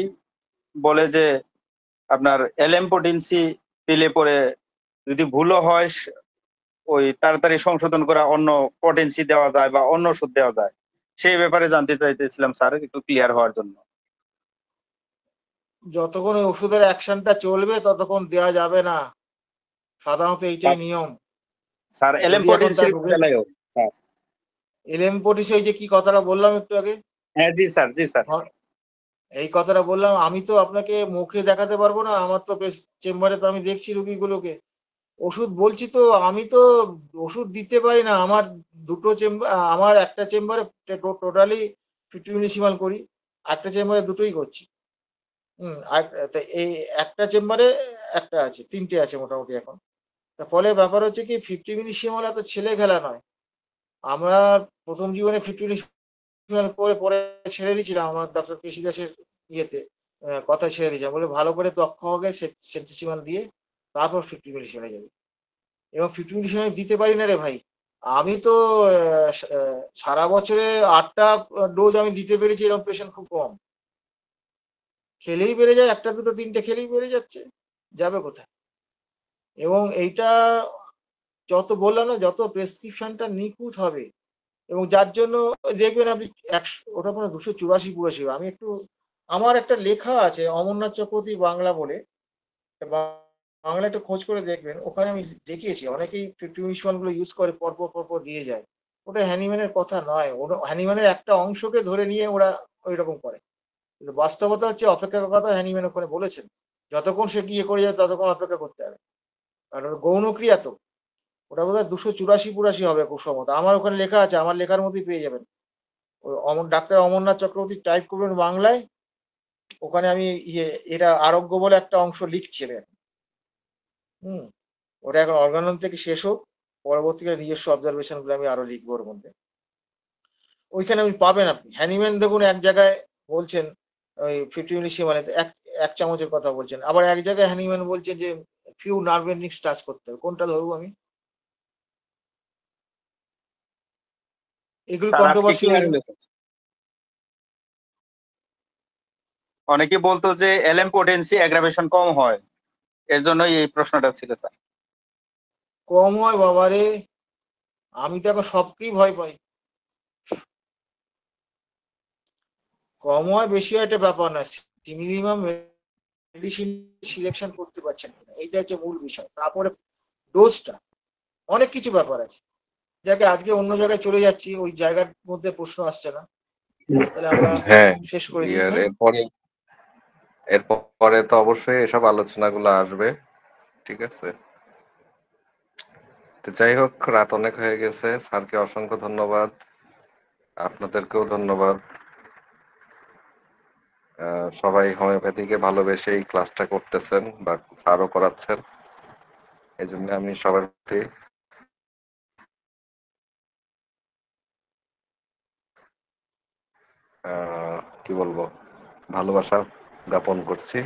বলে যে আপনার এলএমপোটেন্সি দিলে পরে যদি ভুলও হয় ওই তাড়াতাড়ি সংশোধন করা অন্য পটেন্সি দেওয়া যায় বা অন্য ওষুধ দেওয়া যায়, সেই ব্যাপারে জানতে চাইতেছিলাম স্যার, একটু ক্লিয়ার হওয়ার জন্য। যতক্ষণ ওই ওষুধের অ্যাকশনটা চলবে ততক্ষণ দেওয়া যাবে না, সাধারণত এইটাই নিয়ম। স্যার যদি এখন তার এলএমপোটেন্সির রোগের বেলায়ও স্যার। এলএমপোটিস, ওই যে কি কথাটা বললাম একটু আগে, হ্যাঁ জি স্যার, জি স্যার। এই কথাটা বললাম, আমি তো আপনাকে মুখে দেখাতে পারবো না, আমার তো চেম্বারে তো আমি দেখছি রুগীগুলোকে, ওষুধ বলছি তো, আমি তো ওষুধ দিতে পারি না। আমার দুটো চেম্বার, আমার একটা চেম্বারে টোটালি 50 মিলিসিমাল করি, একটা চেম্বারে দুটোই করছি। আর তা এই একটা চেম্বারে একটা আছে, তিনটে আছে মোটামুটি এখন। তা ফলে ব্যাপার হচ্ছে কি, 50 মিলিসিমাল এত ছেলে খেলা নয়। আমরা প্রথম জীবনে 50 মিলিসিমাল করে পরে ছেড়ে দিয়েছিলাম, আমার ডক্টর কেসি দাসের ইয়েতে কথা ছেড়ে দিয়েছিলাম, বলে ভালো করে দক্ষ হবে সেন্টিসিমাল দিয়ে তারপর 50 মিলিসিমালে যাবে। এবং 50 মিলিসিমাল দিতে পারি না রে ভাই। আমি তো সারা বছরে 8টা ডোজ আমি দিতে পেরেছি, এরকম পেশেন্ট খুব কম। খেলেই বেড়ে যায়, একটা দুটো তিনটে খেলেই বেড়ে যাচ্ছে, যাবে কোথায়? এবং এইটা যত বললাম না, যত প্রেসক্রিপশনটা নিখুঁত হবে, এবং যার জন্য দেখবেন আপনি 100, ওটা মানে 284 আমি একটু, আমার একটা লেখা আছে অমরনাথ চক্রবর্তী বাংলা বলে, বাংলা একটা খোঁজ করে দেখবেন, ওখানে আমি দেখিয়েছি অনেকেই টিউশন গুলো ইউজ করে পরপর পরপর দিয়ে যায়। ওটা হ্যানিম্যানের কথা নয়, ওটা হ্যানিম্যানের একটা অংশকে ধরে নিয়ে ওরা ওই রকম করে, কিন্তু বাস্তবতা হচ্ছে অপেক্ষা করার কথা হ্যানিম্যান ওখানে বলেছেন, যতক্ষণ সে গিয়ে করে যাবে ততক্ষণ অপেক্ষা করতে হবে। কারণ ওটা গৌণ ক্রিয়া তো, ওটা বোধহয় 284 হবে খুব সম্ভবত, আমার ওখানে লেখা আছে, আমার লেখার মধ্যেই পেয়ে যাবেন। ওই ডাক্তার অমরনাথ চক্রবর্তী টাইপ করবেন বাংলায়, ওখানে আমি এটা আরোগ্য বলে একটা অংশ লিখছিলেন। হুম, ওটা এখন অর্গানন থেকে শেষ হোক, পরবর্তীকালে নিজস্ব অবজারভেশন গুলো আমি আরো লিখবো ওর মধ্যে, ওইখানে আপনি পাবেন। আপনি হ্যানিম্যান দেখুন এক জায়গায় বলছেন ওই 50 মিলি মানে এক এক চামচের কথা বলছেন, আবার এক জায়গায় হ্যানিম্যান বলছে যে ফিউ নার্ভ এন্ডিংস টাচ করতে হবে, কোনটা ধরবো আমি? এগুলো স্যার আজকে কন্ট্রোভার্সি ক্লিয়ার হয়ে যায়। হলো স্যার। অনেকে বলতো যে এলএমপোটেন্সি অ্যাগ্রাভেশন কম হয়, এর জন্যই এই প্রশ্নটা ছিল স্যার। কম হয় বাবারে, আমি তো এখন সবকেই ভয় পাই। কম হয় বেশি হয় এটা ব্যাপার না, মিনিমাম মেডিসিন সিলেকশন করতে পারছেন কিনা, এইটা হচ্ছে মূল বিষয়। তারপরে ডোজটা, অনেক কিছু ব্যাপার আছে, যাকে আজকে অন্য জায়গায় চলে যাচ্ছি, ওই জায়গার মধ্যে প্রশ্ন আসছে না, তাহলে আমরা হ্যাঁ, শেষ করে দিই। হ্যাঁ, এরপরে তো অবশ্যই এসব আলোচনাগুলো আসবে, ঠিক আছে? তো যাই হোক, রাত অনেক হয়ে গেছে, স্যারকে অসংখ্য ধন্যবাদ, আপনাদেরকেও ধন্যবাদ। সবাই হোমিওপ্যাথিকে ভালোবেসে এই ক্লাসটা করতেছেন বা স্যারও করাচ্ছেন, এই জন্য আমি সবার প্রতি কি বলবো, ভালোবাসা জ্ঞাপন করছি।